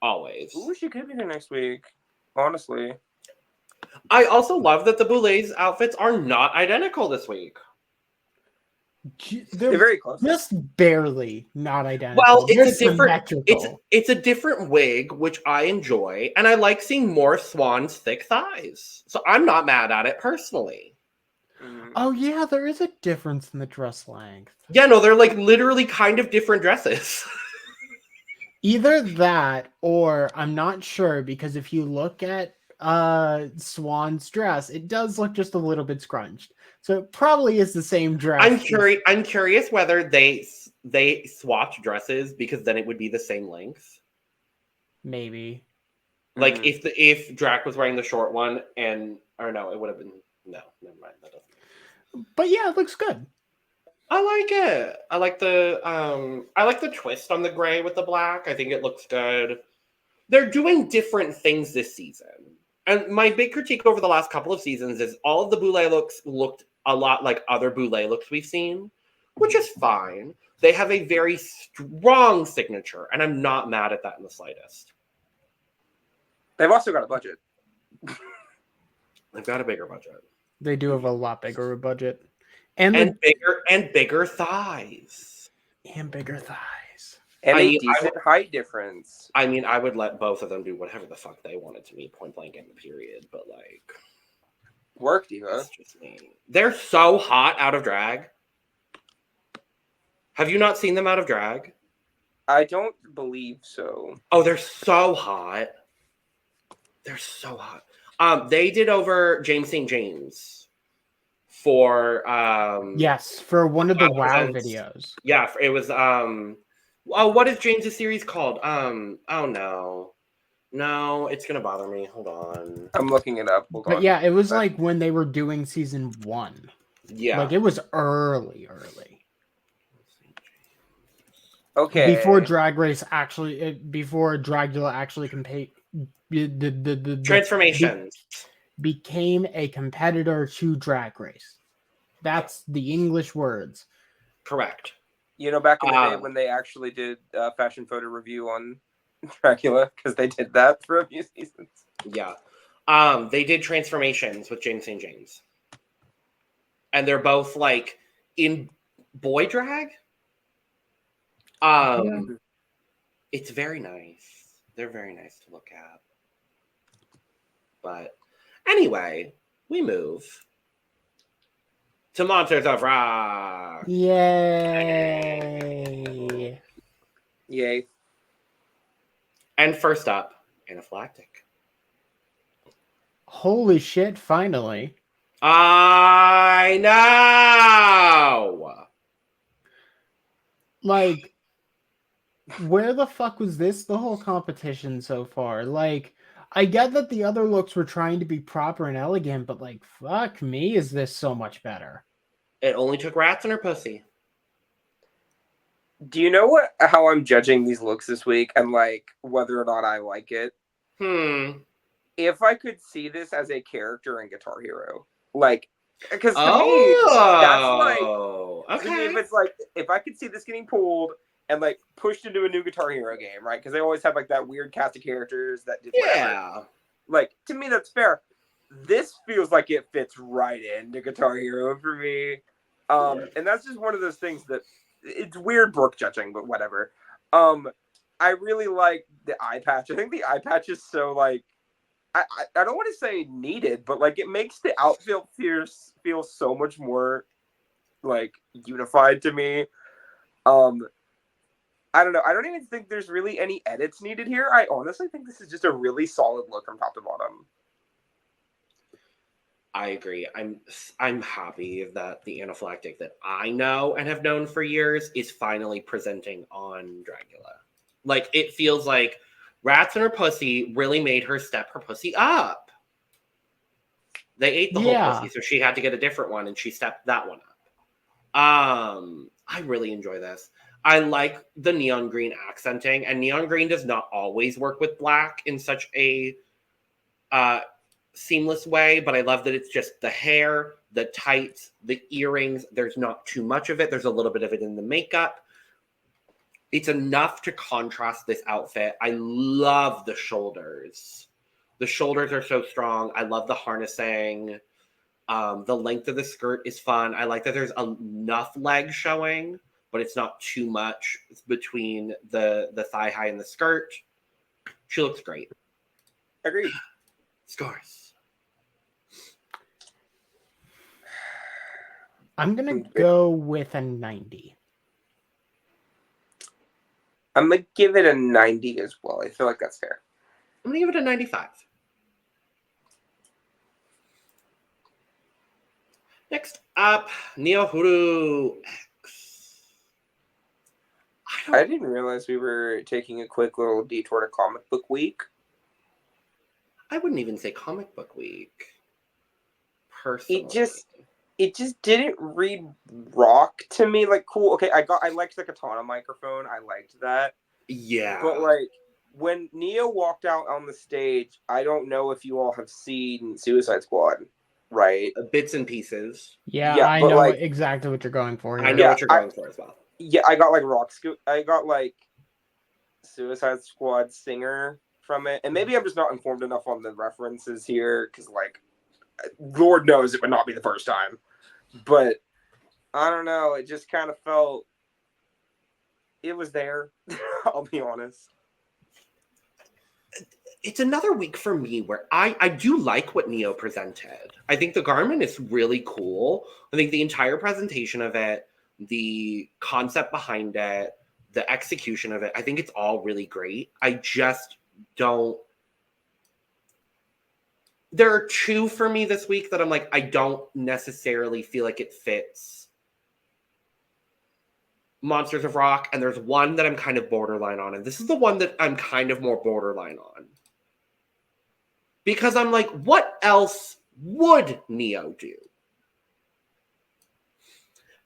[SPEAKER 1] Always.
[SPEAKER 3] Ooh, she could be there next week. Honestly.
[SPEAKER 1] I also love that the Boulets outfits are not identical this week.
[SPEAKER 3] They're very close.
[SPEAKER 2] Just barely not identical.
[SPEAKER 1] Well, it's
[SPEAKER 2] Just
[SPEAKER 1] a different
[SPEAKER 2] symmetrical.
[SPEAKER 1] it's a different wig, which I enjoy, and I like seeing more Swan's thick thighs. So I'm not mad at it personally.
[SPEAKER 2] Oh yeah, there is a difference in the dress length.
[SPEAKER 1] Yeah, no, they're like literally kind of different dresses.
[SPEAKER 2] Either that, or I'm not sure, because if you look at Swan's dress, it does look just a little bit scrunched. So it probably is the same dress.
[SPEAKER 1] I'm curious whether they swapped dresses, because then it would be the same length.
[SPEAKER 2] Maybe.
[SPEAKER 1] Like if Drac was wearing the short one, it would have been no. Never mind. That doesn't.
[SPEAKER 2] But yeah, it looks good.
[SPEAKER 1] I like it. I like the twist on the gray with the black. I think it looks good. They're doing different things this season. And my big critique over the last couple of seasons is all of the Boulet looks looked a lot like other Boulet looks we've seen, which is fine. They have a very strong signature, and I'm not mad at that in the slightest.
[SPEAKER 3] They've also got a budget.
[SPEAKER 1] They've got a bigger budget.
[SPEAKER 2] They do have a lot bigger budget. And
[SPEAKER 1] bigger thighs.
[SPEAKER 2] And bigger thighs.
[SPEAKER 3] And a decent height difference.
[SPEAKER 1] I mean, I would let both of them do whatever the fuck they wanted to me, point blank in the period, but like...
[SPEAKER 3] Work, Diva.
[SPEAKER 1] That's just me. They're so hot out of drag. Have you not seen them out of drag?
[SPEAKER 3] I don't believe so.
[SPEAKER 1] Oh, they're so hot. They're so hot. They did over James St. James for
[SPEAKER 2] yes, for one of the WoW
[SPEAKER 1] Presents.
[SPEAKER 2] videos.
[SPEAKER 1] Yeah, it was what is James's series called? Oh no, it's gonna bother me. Hold on.
[SPEAKER 3] I'm looking it up. Hold on.
[SPEAKER 2] But yeah, it was like when they were doing season 1.
[SPEAKER 1] Yeah,
[SPEAKER 2] Like it was early.
[SPEAKER 3] Okay.
[SPEAKER 2] Before Dragula actually the
[SPEAKER 1] Transformations
[SPEAKER 2] became a competitor to Drag Race. That's the English words.
[SPEAKER 1] correct.
[SPEAKER 3] You know, back in the day when they actually did fashion photo review on Dragula, because they did that for a few seasons.
[SPEAKER 1] Yeah. They did Transformations with James St. James. And they're both like in boy drag. It's very nice. They're very nice to look at. But anyway, we move to Monsters of Rock.
[SPEAKER 2] Yay!
[SPEAKER 3] Yay.
[SPEAKER 1] And first up Anaphylactic.
[SPEAKER 2] Holy shit, finally.
[SPEAKER 1] I know!
[SPEAKER 2] Like, where the fuck was this the whole competition so far? Like, I get that the other looks were trying to be proper and elegant, but like, fuck me, is this so much better?
[SPEAKER 1] It only took rats in her pussy.
[SPEAKER 3] Do you know how I'm judging these looks this week and like whether or not I like it? If I could see this as a character in Guitar Hero, like, because to me that's like,
[SPEAKER 1] okay.
[SPEAKER 3] to me, if it's like, if I could see this getting pulled and like pushed into a new Guitar Hero game, right? Because they always have like that weird cast of characters that did whatever.
[SPEAKER 1] Yeah.
[SPEAKER 3] Like, to me, that's fair. This feels like it fits right into Guitar Hero for me. And that's just one of those things that it's weird Brook judging, but whatever. I really like the eye patch. I think the eye patch is so like, I don't want to say needed, but like it makes the outfit feel so much more like unified to me. I don't know. I don't even think there's really any edits needed here. I honestly think this is just a really solid look from top to bottom.
[SPEAKER 1] I agree. I'm happy that the Anaphylactic that I know and have known for years is finally presenting on Dragula. Like, it feels like rats in her pussy really made her step her pussy up. They ate the whole pussy, so she had to get a different one, and she stepped that one up. I really enjoy this. I like the neon green accenting, and neon green does not always work with black in such a seamless way, but I love that it's just the hair, the tights, the earrings. There's not too much of it. There's a little bit of it in the makeup. It's enough to contrast this outfit. I love the shoulders. The shoulders are so strong. I love the harnessing. The length of the skirt is fun. I like that there's enough leg showing, but it's not too much. It's between the thigh high and the skirt. She looks great.
[SPEAKER 3] Agreed.
[SPEAKER 1] Scores.
[SPEAKER 2] I'm going to go with a 90.
[SPEAKER 3] I'm going to give it a 90 as well. I feel like that's fair.
[SPEAKER 1] I'm going to give it a 95. Next up, Niohuru X.
[SPEAKER 3] I didn't realize we were taking a quick little detour to comic book week.
[SPEAKER 1] I wouldn't even say comic book week. Personally.
[SPEAKER 3] It just didn't read rock to me. Like, cool. Okay, I liked the katana microphone. I liked that.
[SPEAKER 1] Yeah.
[SPEAKER 3] But like when Neo walked out on the stage, I don't know if you all have seen Suicide Squad, right?
[SPEAKER 1] Bits and pieces.
[SPEAKER 2] Yeah, I know like, exactly what you're going for here.
[SPEAKER 1] I know what you're going for as well.
[SPEAKER 3] Yeah, I got like Suicide Squad singer from it, and maybe I'm just not informed enough on the references here because like Lord knows it would not be the first time, but I don't know, it just kind of felt it was there. I'll be honest.
[SPEAKER 1] It's another week for me where I do like what Neo presented. I think the garment is really cool. I think the entire presentation of it, the concept behind it, the execution of it, I think it's all really great. I just don't. There are two for me this week that I'm like, I don't necessarily feel like it fits Monsters of Rock, and there's one that I'm kind of borderline on, and this is the one that I'm kind of more borderline on. Because I'm like, what else would Neo do?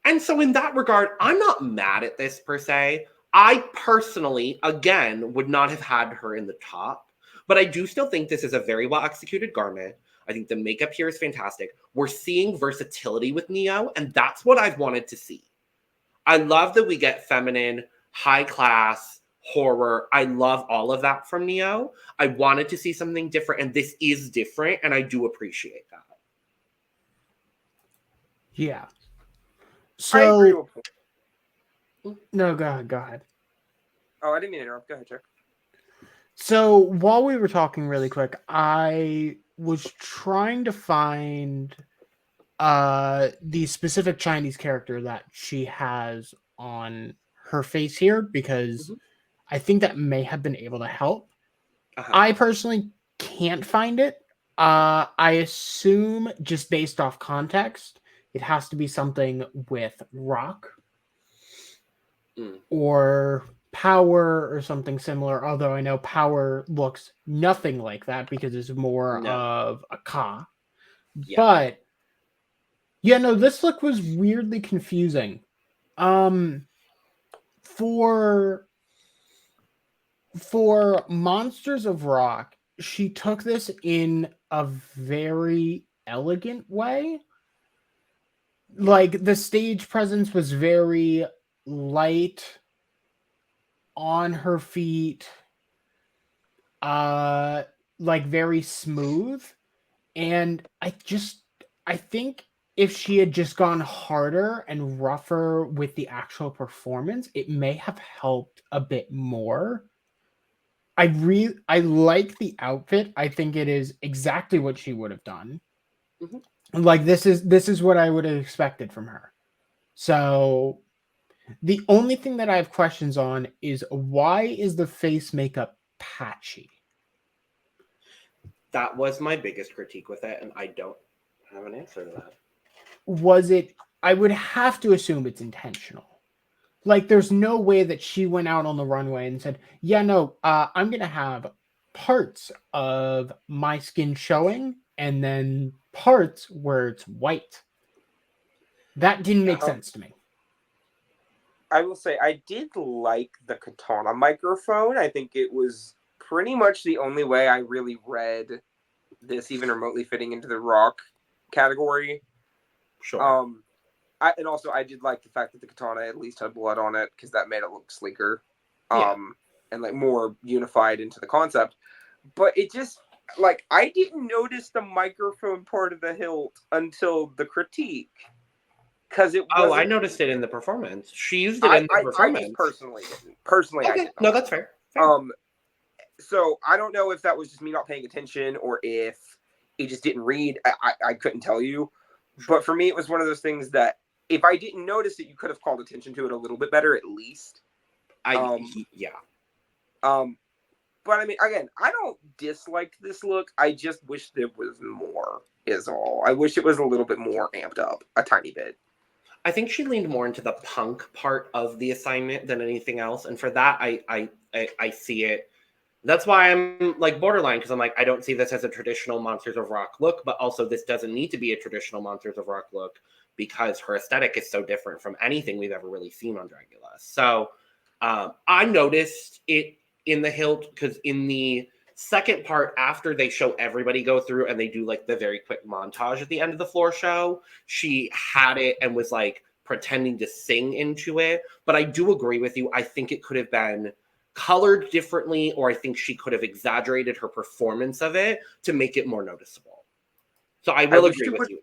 [SPEAKER 1] And so in that regard, I'm not mad at this per se. I personally, again, would not have had her in the top. But I do still think this is a very well-executed garment. I think the makeup here is fantastic. We're seeing versatility with Neo, and that's what I've wanted to see. I love that we get feminine, high-class, horror. I love all of that from Neo. I wanted to see something different, and this is different, and I do appreciate that.
[SPEAKER 2] Yeah. So,
[SPEAKER 3] I agree with
[SPEAKER 2] no, go ahead.
[SPEAKER 3] Oh, I didn't mean to interrupt. Go ahead, Chuck.
[SPEAKER 2] So while we were talking really quick, I was trying to find the specific Chinese character that she has on her face here because I think that may have been able to help. I personally can't find it. I assume, just based off context, it has to be something with rock or power or something similar. Although I know power looks nothing like that because it's more of a ka. Yeah. But yeah, no, this look was weirdly confusing. For Monsters of Rock, she took this in a very elegant way. Like, the stage presence was very light, on her feet, like very smooth. And I think if she had just gone harder and rougher with the actual performance, it may have helped a bit more. I like the outfit. I think it is exactly what she would have done. Like, this is what I would have expected from her. So the only thing that I have questions on is, why is the face makeup patchy?
[SPEAKER 1] That was my biggest critique with it, and I don't have an answer to that.
[SPEAKER 2] Was it? I would have to assume it's intentional. Like, there's no way that she went out on the runway and said, yeah, no, I'm going to have parts of my skin showing and then parts where it's white. That didn't make sense to me.
[SPEAKER 3] I will say, I did like the katana microphone. I think it was pretty much the only way I really read this even remotely fitting into the rock category.
[SPEAKER 1] Sure.
[SPEAKER 3] And also, I did like the fact that the katana at least had blood on it, because that made it look sleeker, and like more unified into the concept. But it just, like, I didn't notice the microphone part of the hilt until the critique, because it.
[SPEAKER 1] I noticed it in the performance. She used it in the performance.
[SPEAKER 3] I just personally didn't. Personally,
[SPEAKER 1] okay.
[SPEAKER 3] I didn't.
[SPEAKER 1] No, that's fair.
[SPEAKER 3] So I don't know if that was just me not paying attention or if it just didn't read. I couldn't tell you. But for me, it was one of those things that, if I didn't notice it, you could have called attention to it a little bit better, at least.
[SPEAKER 1] Yeah.
[SPEAKER 3] But I mean, again, I don't dislike this look. I just wish there was more, is all. I wish it was a little bit more amped up, a tiny bit.
[SPEAKER 1] I think she leaned more into the punk part of the assignment than anything else. And for that, I see it. That's why I'm like borderline, because I'm like, I don't see this as a traditional Monsters of Rock look, but also this doesn't need to be a traditional Monsters of Rock look because her aesthetic is so different from anything we've ever really seen on Dragula. So I noticed it in the hilt, because in the second part, after they show everybody go through and they do like the very quick montage at the end of the floor show, she had it and was like pretending to sing into it. But I do agree with you. I think it could have been colored differently, or I think she could have exaggerated her performance of it to make it more noticeable. So I will agree with you.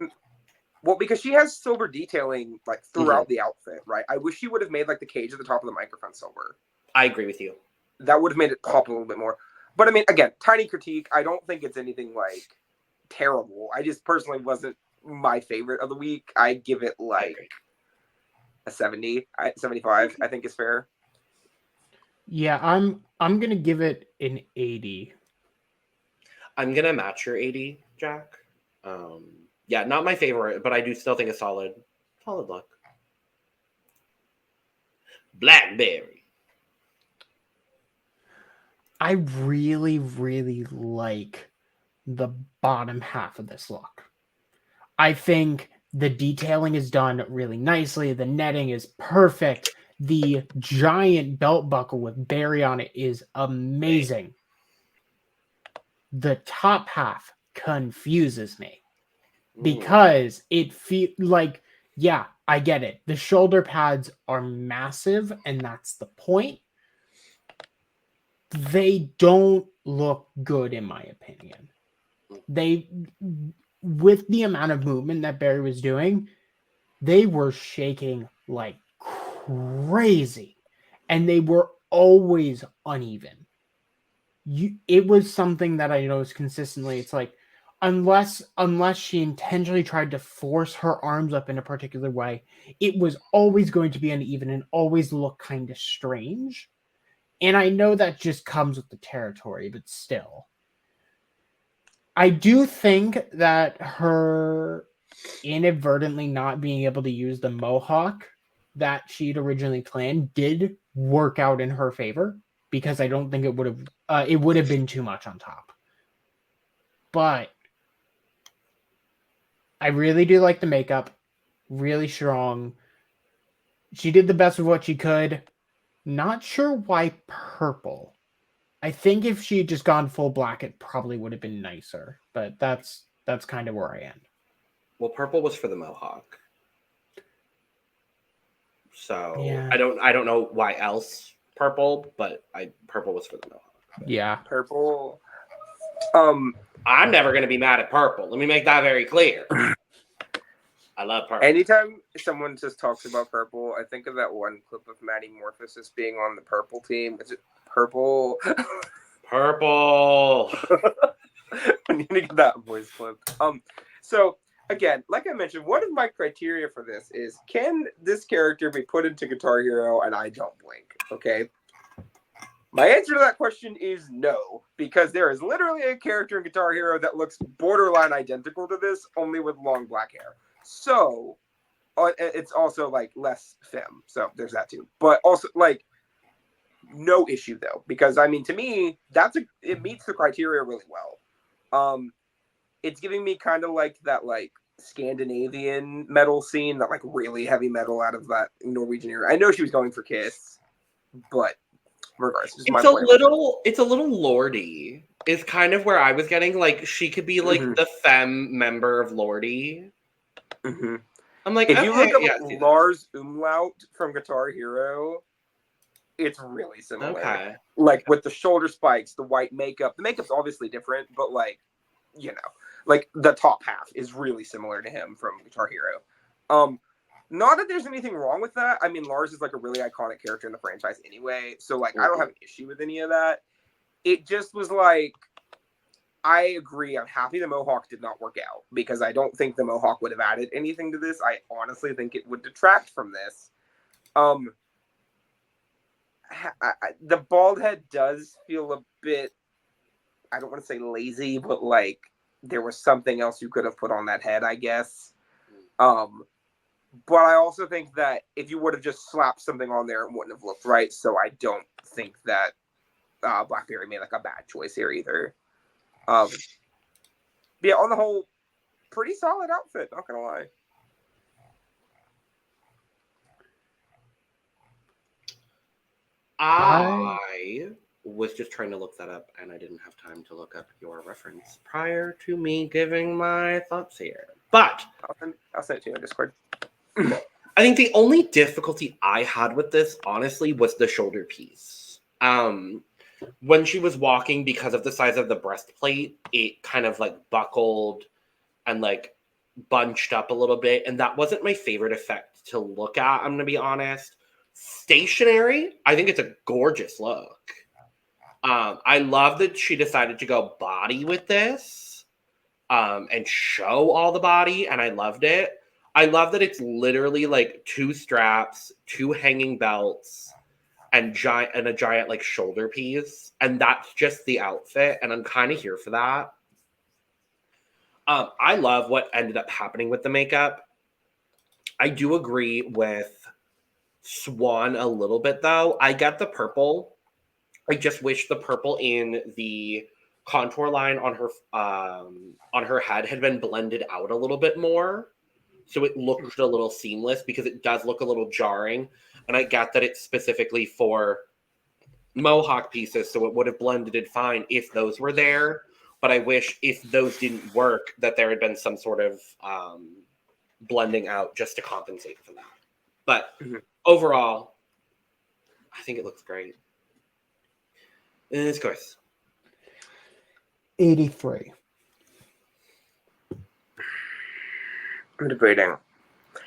[SPEAKER 3] Well, because she has silver detailing like throughout the outfit, right? I wish she would have made like the cage at the top of the microphone silver.
[SPEAKER 1] I agree with you.
[SPEAKER 3] That would have made it pop a little bit more. But I mean, again, tiny critique. I don't think it's anything like terrible. I just personally wasn't my favorite of the week. I give it like a 70, 75, I think is fair.
[SPEAKER 2] Yeah, I'm gonna give it an 80.
[SPEAKER 1] I'm gonna match your 80, Jack. Yeah, not my favorite, but I do still think a solid look. Blackberri.
[SPEAKER 2] I really, really like the bottom half of this look. I think the detailing is done really nicely. The netting is perfect. The giant belt buckle with Barry on it is amazing. The top half confuses me because it feels like, yeah, I get it. The shoulder pads are massive, and that's the point. They don't look good, in my opinion. With the amount of movement that Barry was doing, they were shaking like crazy, and they were always uneven. It was something that I noticed consistently. It's like, unless she intentionally tried to force her arms up in a particular way, it was always going to be uneven and always look kind of strange. And I know that just comes with the territory, but still. I do think that her inadvertently not being able to use the mohawk that she'd originally planned did work out in her favor, because I don't think it would have been too much on top. But I really do like the makeup. Really strong. She did the best with what she could. Not sure why purple. I think if she had just gone full black, it probably would have been nicer. But that's kind of where I am.
[SPEAKER 1] Well, purple was for the mohawk. So
[SPEAKER 2] Yeah.
[SPEAKER 1] I don't know why else purple, but purple was for the mohawk.
[SPEAKER 2] Yeah.
[SPEAKER 3] Purple.
[SPEAKER 1] I'm never going to be mad at purple. Let me make that very clear. I love purple.
[SPEAKER 3] Anytime someone just talks about purple, I think of that one clip of Maddie Morphosis being on the purple team. Is it purple?
[SPEAKER 1] Purple.
[SPEAKER 3] I need to get that voice clip. So again, like I mentioned, one of my criteria for this is, can this character be put into Guitar Hero and I don't blink? Okay. My answer to that question is no, because there is literally a character in Guitar Hero that looks borderline identical to this, only with long black hair. So it's also like less femme. So there's that too. But also like no issue though, because I mean, to me, it meets the criteria really well. It's giving me kind of like that like Scandinavian metal scene, that like really heavy metal out of that Norwegian era. I know she was going for Kiss, but regardless,
[SPEAKER 1] it's a little lordy. Is kind of where I was getting. Like she could be like the femme member of Lordy.
[SPEAKER 3] Mm-hmm.
[SPEAKER 1] I'm like,
[SPEAKER 3] if
[SPEAKER 1] okay,
[SPEAKER 3] you look up Lars Umlaut from Guitar Hero, it's really similar.
[SPEAKER 1] Okay.
[SPEAKER 3] Like with the shoulder spikes, the white makeup. The makeup's obviously different, but like, you know, like the top half is really similar to him from Guitar Hero. Not that there's anything wrong with that. I mean, Lars is like a really iconic character in the franchise anyway, so like I don't have an issue with any of that. It just was like, I agree. I'm happy the Mohawk did not work out, because I don't think the Mohawk would have added anything to this. I honestly think it would detract from this. The bald head does feel a bit, I don't want to say lazy, but like there was something else you could have put on that head, I guess. But I also think that if you would have just slapped something on there, it wouldn't have looked right. So I don't think that Blackberri made like a bad choice here either. Yeah, on the whole, pretty solid outfit, not gonna lie.
[SPEAKER 1] I was just trying to look that up, and I didn't have time to look up your reference prior to me giving my thoughts here. But
[SPEAKER 3] I'll send it to you on Discord.
[SPEAKER 1] I think the only difficulty I had with this, honestly, was the shoulder piece. When she was walking, because of the size of the breastplate, it kind of like buckled and like bunched up a little bit, and that wasn't my favorite effect to look at, I'm gonna be honest. Stationary, I think it's a gorgeous look. I love that she decided to go body with this and show all the body, and I loved it. I love that it's literally like 2 straps, 2 hanging belts, and a giant like shoulder piece, and that's just the outfit, and I'm kind of here for that. I love what ended up happening with the makeup. I do agree with Swan a little bit, though. I get the purple. I just wish the purple in the contour line on her head had been blended out a little bit more, so it looked a little seamless, because it does look a little jarring. And I get that it's specifically for Mohawk pieces, so it would have blended it fine if those were there. But I wish, if those didn't work, that there had been some sort of blending out just to compensate for that. But overall, I think it looks great. Of course.
[SPEAKER 2] 83.
[SPEAKER 3] I'm debating,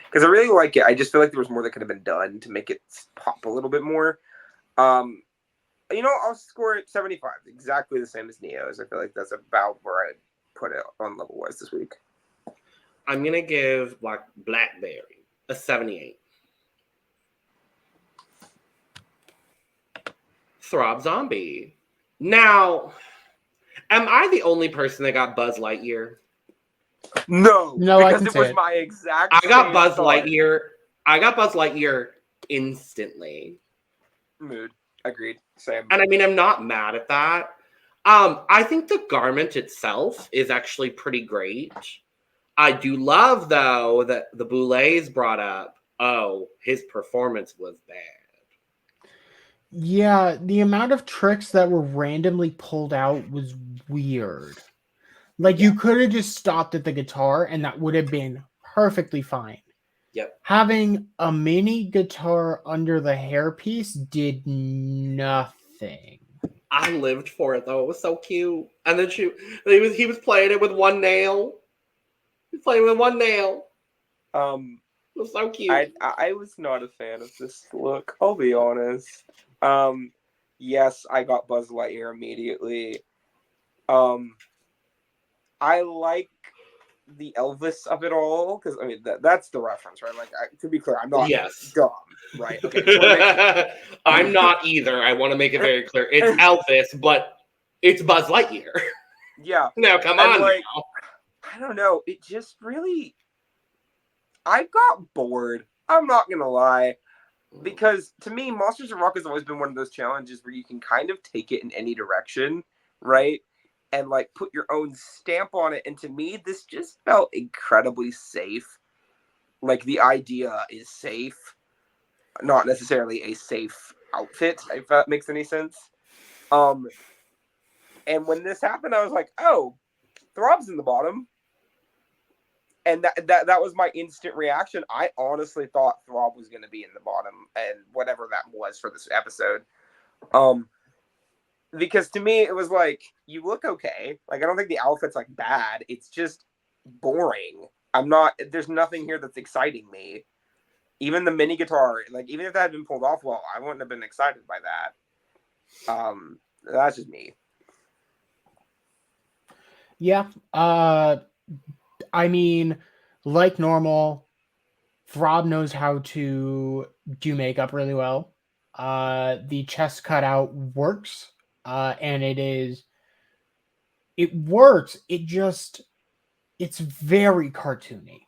[SPEAKER 3] because I really like it. I just feel like there was more that could have been done to make it pop a little bit more. I'll score it 75, exactly the same as Neo's. I feel like that's about where I'd put it on level-wise this week.
[SPEAKER 1] I'm going to give Blackberri a 78. Throb Zombie. Now, am I the only person that got Buzz Lightyear?
[SPEAKER 3] No,
[SPEAKER 2] I
[SPEAKER 3] because
[SPEAKER 2] can
[SPEAKER 3] it
[SPEAKER 2] say
[SPEAKER 3] was
[SPEAKER 2] it.
[SPEAKER 3] my exact.
[SPEAKER 1] I got
[SPEAKER 3] same
[SPEAKER 1] Buzz
[SPEAKER 3] thought.
[SPEAKER 1] Lightyear. I got Buzz Lightyear instantly.
[SPEAKER 3] Mood. Agreed. Same.
[SPEAKER 1] And I mean, I'm not mad at that. I think the garment itself is actually pretty great. I do love, though, that the Boulets brought up, oh, his performance was bad.
[SPEAKER 2] Yeah, the amount of tricks that were randomly pulled out was weird. Like, you could have just stopped at the guitar, and that would have been perfectly fine.
[SPEAKER 1] Yep.
[SPEAKER 2] Having a mini guitar under the hairpiece did nothing.
[SPEAKER 1] I lived for it, though. It was so cute. And then he was playing it with one nail. He was playing with one nail. It was so cute.
[SPEAKER 3] I was not a fan of this look. I'll be honest. Yes, I got Buzz Lightyear immediately. I like the Elvis of it all because I mean that's the reference, right? Like to be clear, I'm not dumb, right? Okay,
[SPEAKER 1] I'm not either. I want to make it very clear. It's Elvis, but it's Buzz Lightyear.
[SPEAKER 3] Yeah.
[SPEAKER 1] Now come on.
[SPEAKER 3] Like, I don't know. It just really, I got bored. I'm not gonna lie, because to me, Monsters of Rock has always been one of those challenges where you can kind of take it in any direction, right? And like put your own stamp on it. And to me, this just felt incredibly safe. Like the idea is safe, not necessarily a safe outfit, if that makes any sense. And when this happened, I was like, oh, Throb's in the bottom. And that was my instant reaction. I honestly thought Throb was going to be in the bottom, and whatever that was for this episode. Because to me, it was like, you look okay. Like, I don't think the outfit's, like, bad. It's just boring. There's nothing here that's exciting me. Even the mini guitar, like, even if that had been pulled off well, I wouldn't have been excited by that. That's just me.
[SPEAKER 2] Yeah. I mean, like normal, Throb knows how to do makeup really well. The chest cutout works. And it works. It's very cartoony.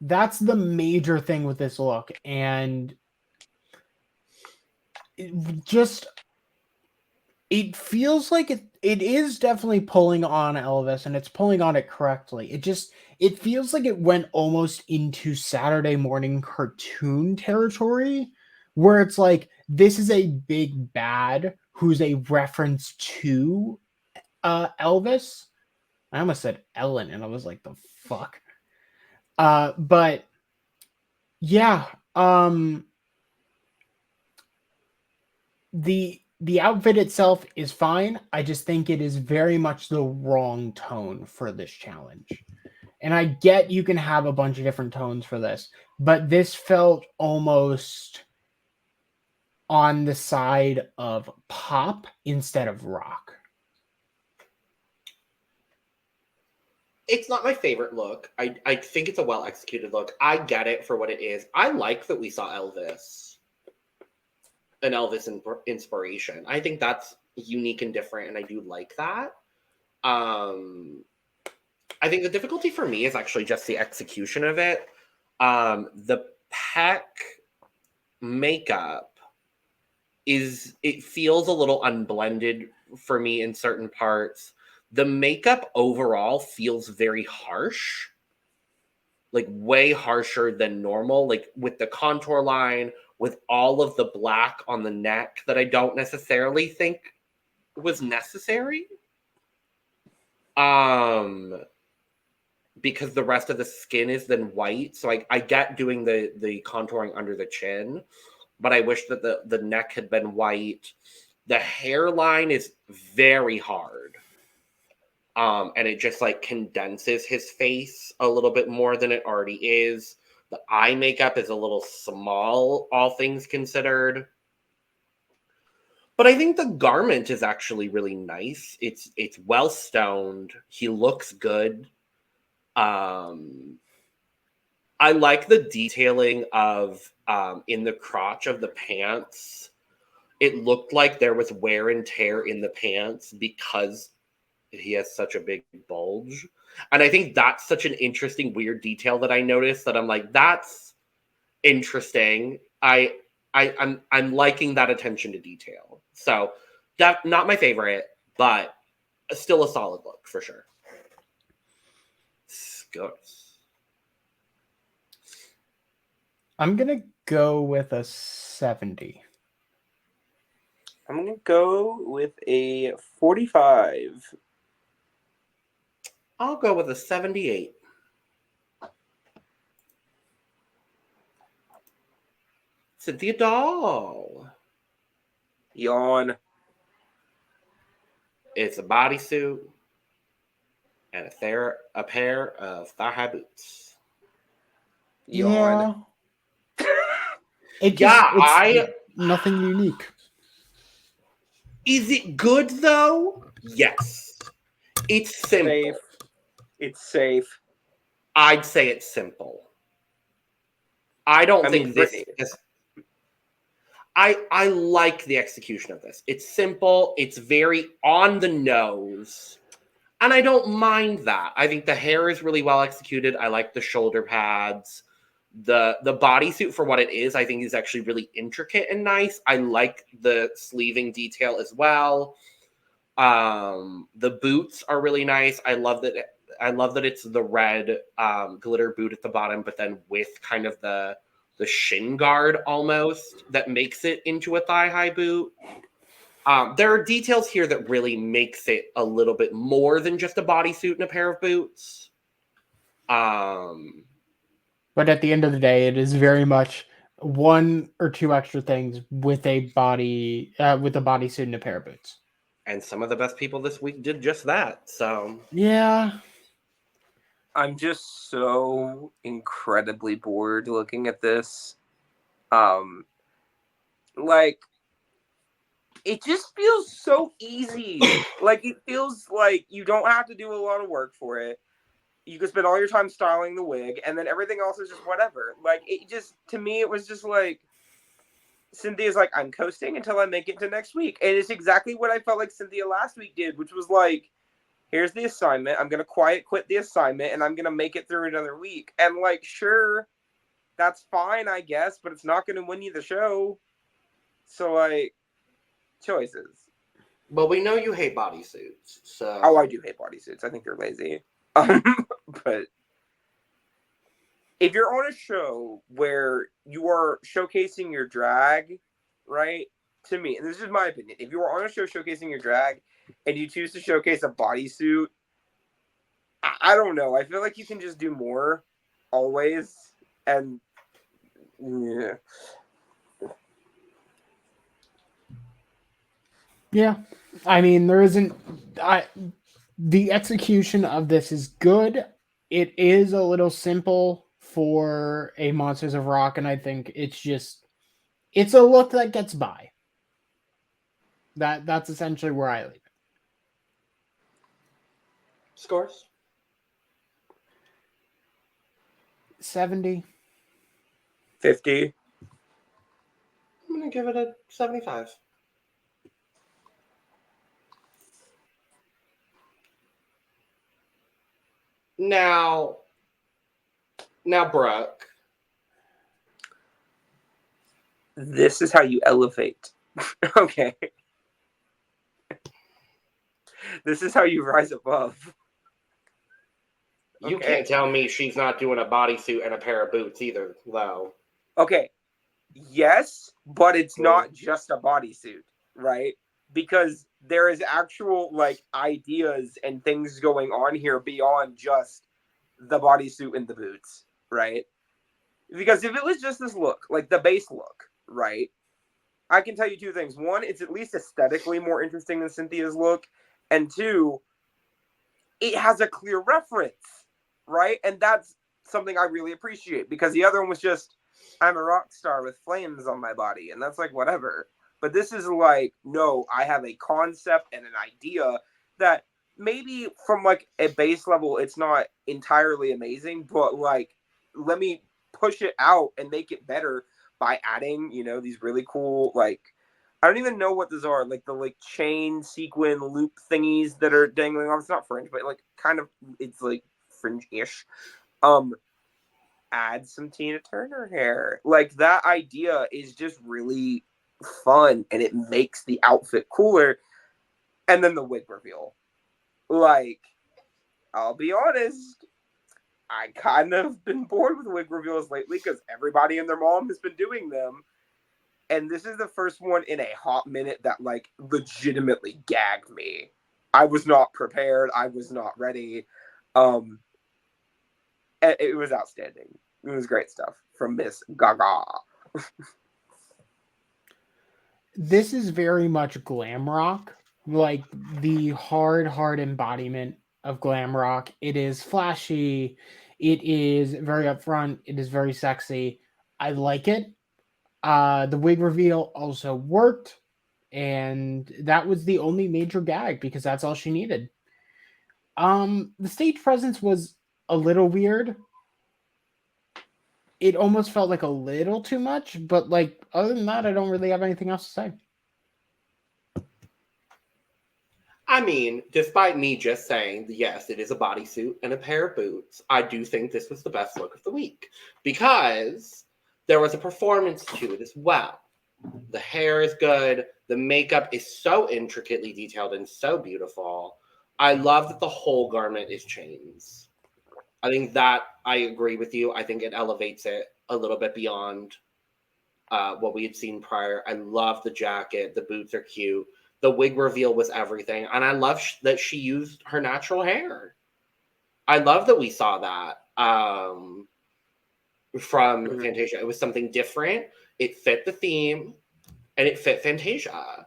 [SPEAKER 2] That's the major thing with this look. And it feels like it is definitely pulling on Elvis, and it's pulling on it correctly. It feels like it went almost into Saturday morning cartoon territory, where it's like, this is a big bad who's a reference to Elvis. I almost said Ellen, and I was like, the fuck? But yeah, the outfit itself is fine. I just think it is very much the wrong tone for this challenge. And I get you can have a bunch of different tones for this, but this felt almost on the side of pop instead of rock.
[SPEAKER 1] It's not my favorite look. I think it's a well-executed look. I get it for what it is. I like that we saw Elvis. An Elvis inspiration. I think that's unique and different, and I do like that. I think the difficulty for me is actually just the execution of it. The Peck makeup it feels a little unblended for me in certain parts. The makeup overall feels very harsh, like way harsher than normal, like with the contour line, with all of the black on the neck that I don't necessarily think was necessary. Because the rest of the skin is then white. So I get doing the contouring under the chin, but I wish that the neck had been white. The hairline is very hard. And it just like condenses his face a little bit more than it already is. The eye makeup is a little small, all things considered. But I think the garment is actually really nice. It's well stoned. He looks good. I like the detailing of in the crotch of the pants. it looked like there was wear and tear in the pants because he has such a big bulge. And I think that's such an interesting, weird detail that I noticed that I'm like, that's interesting. I'm liking that attention to detail. So that not my favorite, but still a solid look for sure. Scores.
[SPEAKER 2] I'm gonna go with a 70.
[SPEAKER 3] I'm gonna go with a 45.
[SPEAKER 1] I'll go with a 78. Cynthia Doll.
[SPEAKER 3] Yawn.
[SPEAKER 1] It's a bodysuit and a pair of thigh-high boots.
[SPEAKER 3] Yawn.
[SPEAKER 2] It's nothing unique.
[SPEAKER 1] Is it good though? Yes. It's simple.
[SPEAKER 3] Safe. It's safe.
[SPEAKER 1] I'd say it's simple. I think this is. I like the execution of this. It's simple. It's very on the nose. And I don't mind that. I think the hair is really well executed. I like the shoulder pads. The bodysuit for what it is, I think is actually really intricate and nice. I like the sleeving detail as well. The boots are really nice. I love that it's the red glitter boot at the bottom, but then with kind of the shin guard almost that makes it into a thigh-high boot. There are details here that really makes it a little bit more than just a bodysuit and a pair of boots.
[SPEAKER 2] But at the end of the day, it is very much one or two extra things with a bodysuit and a pair of boots.
[SPEAKER 1] And some of the best people this week did just that. So
[SPEAKER 2] yeah.
[SPEAKER 3] I'm just so incredibly bored looking at this. Like, it just feels so easy. Like, it feels like you don't have to do a lot of work for it. You can spend all your time styling the wig, and then everything else is just whatever. Like, it just, to me, it was just like, Cynthia's like, I'm coasting until I make it to next week. And it's exactly what I felt like Cynthia last week did, which was like, here's the assignment. I'm going to quit the assignment, and I'm going to make it through another week. And, like, sure, that's fine, I guess, but it's not going to win you the show. So, like, choices.
[SPEAKER 1] Well, we know you hate bodysuits, so...
[SPEAKER 3] Oh, I do hate bodysuits. I think they're lazy. But if you're on a show where you are showcasing your drag, right? To me, and this is my opinion, if you are on a show showcasing your drag and you choose to showcase a bodysuit, I don't know. I feel like you can just do more always. And yeah.
[SPEAKER 2] Yeah. I mean, there isn't... The execution of this is good. It is a little simple for a Monsters of Rock, and I think it's a look that gets by. That's essentially where I leave it.
[SPEAKER 1] Scores?
[SPEAKER 2] 70.
[SPEAKER 3] 50.
[SPEAKER 1] I'm going to give it a 75. Now, Brook.
[SPEAKER 3] This is how you elevate. Okay. This is how you rise above.
[SPEAKER 1] You can't tell me she's not doing a bodysuit and a pair of boots either, though.
[SPEAKER 3] Okay. Yes, but it's not just a bodysuit, right? Because there is actual, like, ideas and things going on here beyond just the bodysuit and the boots, right? Because if it was just this look, like the base look, right? I can tell you two things. One, it's at least aesthetically more interesting than Cynthia's look. And two, it has a clear reference, right? And that's something I really appreciate, because the other one was just, I'm a rock star with flames on my body. And that's like, whatever. But this is like, no, I have a concept and an idea that maybe from like a base level, it's not entirely amazing, but like, let me push it out and make it better by adding, you know, these really cool, like, I don't even know what those are. Like the like chain sequin loop thingies that are dangling off. It's not fringe, but like kind of it's like fringe-ish. Add some Tina Turner hair. Like that idea is just really fun and it makes the outfit cooler. And then the wig reveal. Like, I'll be honest, I kind of been bored with wig reveals lately because everybody and their mom has been doing them. And this is the first one in a hot minute that, like, legitimately gagged me. I was not prepared. I was not ready. It was outstanding. It was great stuff from Miss Gaga.
[SPEAKER 2] This is very much glam rock, like the hard embodiment of glam rock. It is flashy. It is very upfront. It is very sexy. I like it. The wig reveal also worked, and that was the only major gag because that's all she needed. The stage presence was a little weird. It almost felt like a little too much, but like other than that, I don't really have anything else to say.
[SPEAKER 1] I mean, despite me just saying, yes, it is a bodysuit and a pair of boots, I do think this was the best look of the week because there was a performance to it as well. The hair is good. The makeup is so intricately detailed and so beautiful. I love that the whole garment is chains. I think that I agree with you. I think it elevates it a little bit beyond what we had seen prior. I love the jacket. The boots are cute. The wig reveal was everything. And I love that she used her natural hair. I love that we saw that from Fantasia. It was something different. It fit the theme. And it fit Fantasia.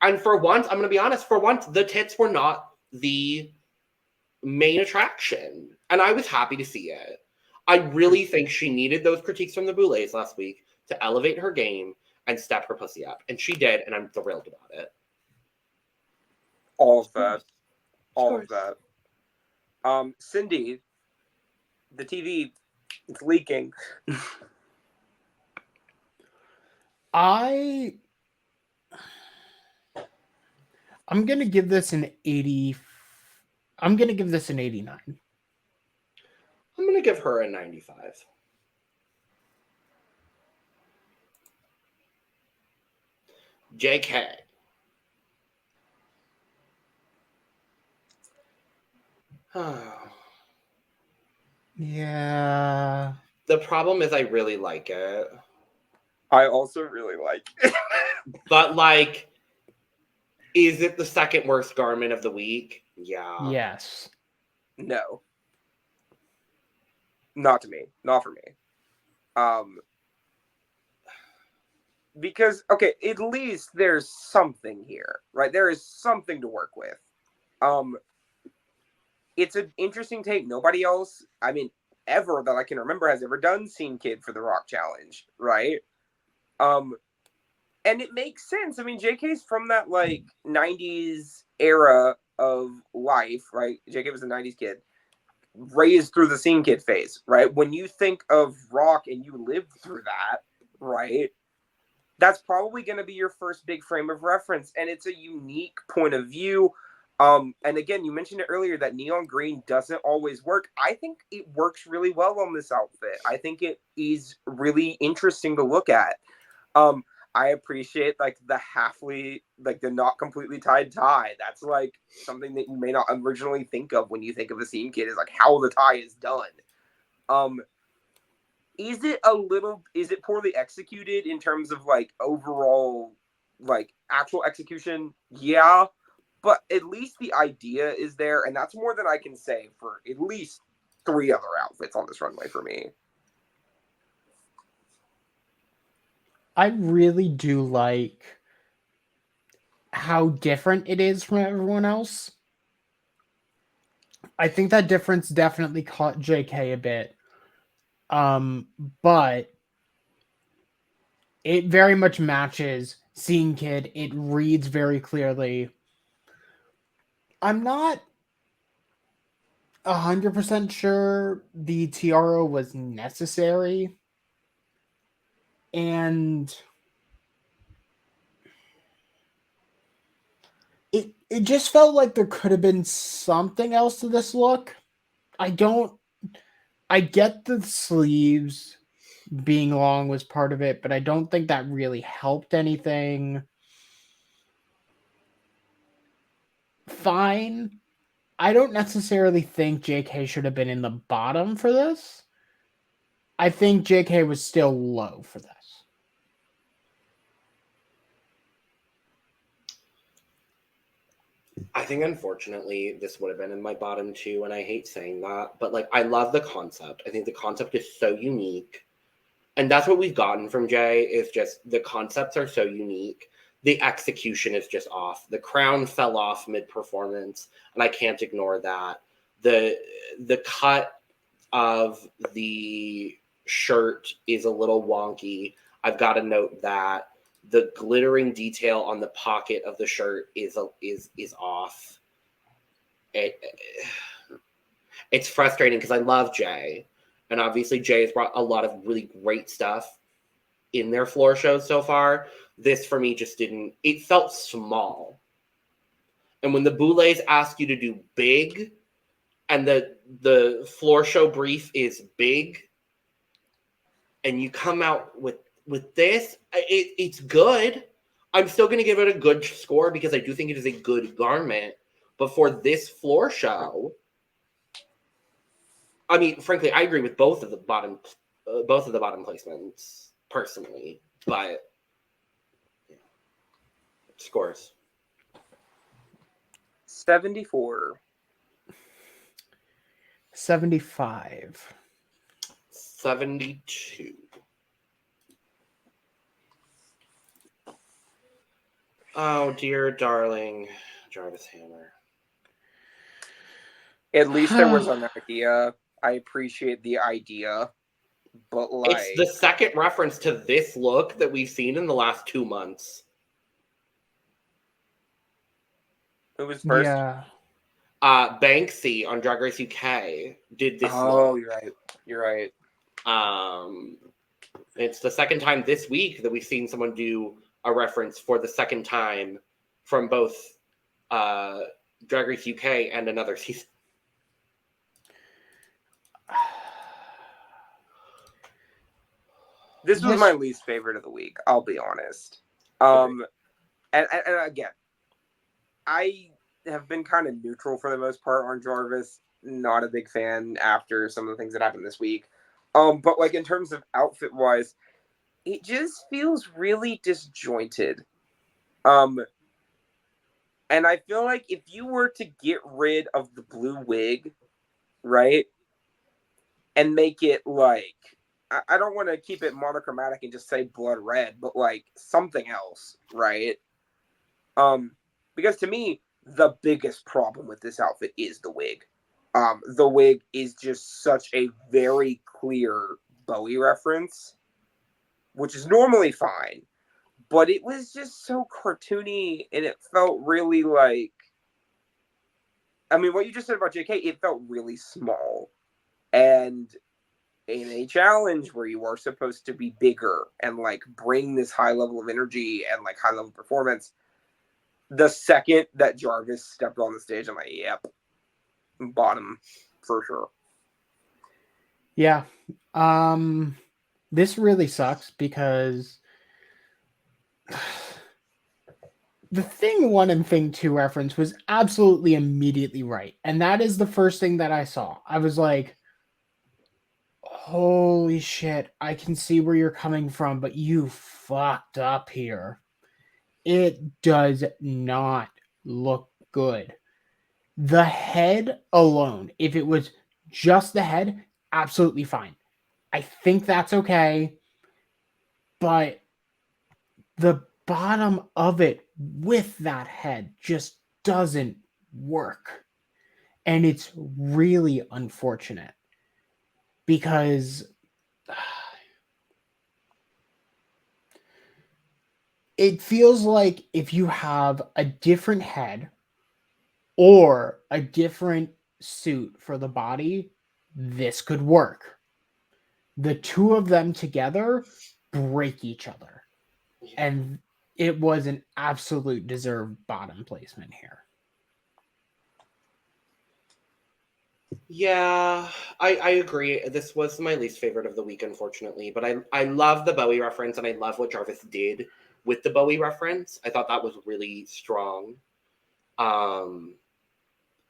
[SPEAKER 1] And for once, I'm going to be honest, for once, the tits were not the main attraction. And I was happy to see it. I really think she needed those critiques from the Boulets last week to elevate her game and step her pussy up. And she did, and I'm thrilled about it.
[SPEAKER 3] All of that. All of that. Cindy, the TV, it's leaking.
[SPEAKER 2] I'm gonna give this an 80. I'm gonna give this an 89.
[SPEAKER 1] I'm gonna give her a 95. JK.
[SPEAKER 2] Yeah.
[SPEAKER 1] The problem is I really like it.
[SPEAKER 3] I also really like it.
[SPEAKER 1] But, like, is it the second worst garment of the week? Yeah.
[SPEAKER 2] Yes.
[SPEAKER 3] No. Not to me. Not for me. Because, okay, at least there's something here, right? There is something to work with. It's an interesting take. Nobody else, I mean, ever that I can remember has ever done Scene Kid for the Rock Challenge, right? And it makes sense. I mean, JK's from that, like, 90s era of life, right? JK was a 90s kid, raised through the Scene Kid phase, right? When you think of rock and you lived through that, right? That's probably going to be your first big frame of reference. And it's a unique point of view. And again, you mentioned it earlier that neon green doesn't always work. I think it works really well on this outfit. I think it is really interesting to look at. I appreciate like the halfly, like the not completely tied tie. That's like something that you may not originally think of when you think of a Scene Kid, is like how the tie is done. Is it poorly executed in terms of like overall, like actual execution? Yeah, but at least the idea is there, and that's more than I can say for at least 3 other outfits on this runway for me.
[SPEAKER 2] I really do like how different it is from everyone else. I think that difference definitely caught JK a bit. But it very much matches Scene Kid. It reads very clearly. I'm not 100% sure the tiara was necessary. And It just felt like there could have been something else to this look. I get the sleeves being long was part of it, but I don't think that really helped anything. Fine. I don't necessarily think JK should have been in the bottom for this. I think JK was still low for this.
[SPEAKER 1] I think, unfortunately, this would have been in my bottom too, and I hate saying that, but like, I love the concept. I think the concept is so unique, and that's what we've gotten from Jay. Is just the concepts are so unique. The execution is just off. The crown fell off mid-performance, and I can't ignore that. The cut of the shirt is a little wonky. I've got to note that. The glittering detail on the pocket of the shirt is off. It's frustrating because I love Jay, and obviously Jay has brought a lot of really great stuff in their floor shows so far. This for me just didn't. It felt small, and when the Boulets ask you to do big, and the floor show brief is big, and you come out with this, it's good. I'm still going to give it a good score because I do think it is a good garment. But for this floor show, I mean, frankly, I agree with both of the bottom placements personally. But yeah. Scores
[SPEAKER 3] 74,
[SPEAKER 2] 75,
[SPEAKER 1] 72. Oh, dear darling Jarvis Hammer.
[SPEAKER 3] At least there was an idea. I appreciate the idea, but like...
[SPEAKER 1] It's the second reference to this look that we've seen in the last 2 months.
[SPEAKER 3] Who was first?
[SPEAKER 2] Yeah.
[SPEAKER 1] Banksy on Drag Race UK did this
[SPEAKER 3] Oh,
[SPEAKER 1] look.
[SPEAKER 3] You're right.
[SPEAKER 1] It's the second time this week that we've seen someone do a reference for the second time from both Drag Race UK and another season.
[SPEAKER 3] This was my least favorite of the week, I'll be honest. And again, I have been kind of neutral for the most part on Jarvis. Not a big fan after some of the things that happened this week. But like in terms of outfit wise, it just feels really disjointed. And I feel like if you were to get rid of the blue wig, right, and make it like, I don't want to keep it monochromatic and just say blood red, but like something else, right? Because to me, the biggest problem with this outfit is the wig. The wig is just such a very clear Bowie reference, which is normally fine, but it was just so cartoony, and it felt really like, I mean, what you just said about JK, it felt really small. And in a challenge where you are supposed to be bigger and like bring this high level of energy and like high level performance, the second that Jarvis stepped on the stage, I'm like, yep, bottom for sure.
[SPEAKER 2] Yeah. This really sucks because the thing 1 and thing 2 reference was absolutely immediately right. And that is the first thing that I saw. I was like, holy shit, I can see where you're coming from, but you fucked up here. It does not look good. The head alone, if it was just the head, absolutely fine. I think that's okay. But the bottom of it with that head just doesn't work. And it's really unfortunate because it feels like if you have a different head or a different suit for the body, this could work. The two of them together break each other. And it was an absolute deserved bottom placement here.
[SPEAKER 1] Yeah, I agree. This was my least favorite of the week, unfortunately. But I love the Bowie reference, and I love what Jarvis did with the Bowie reference. I thought that was really strong.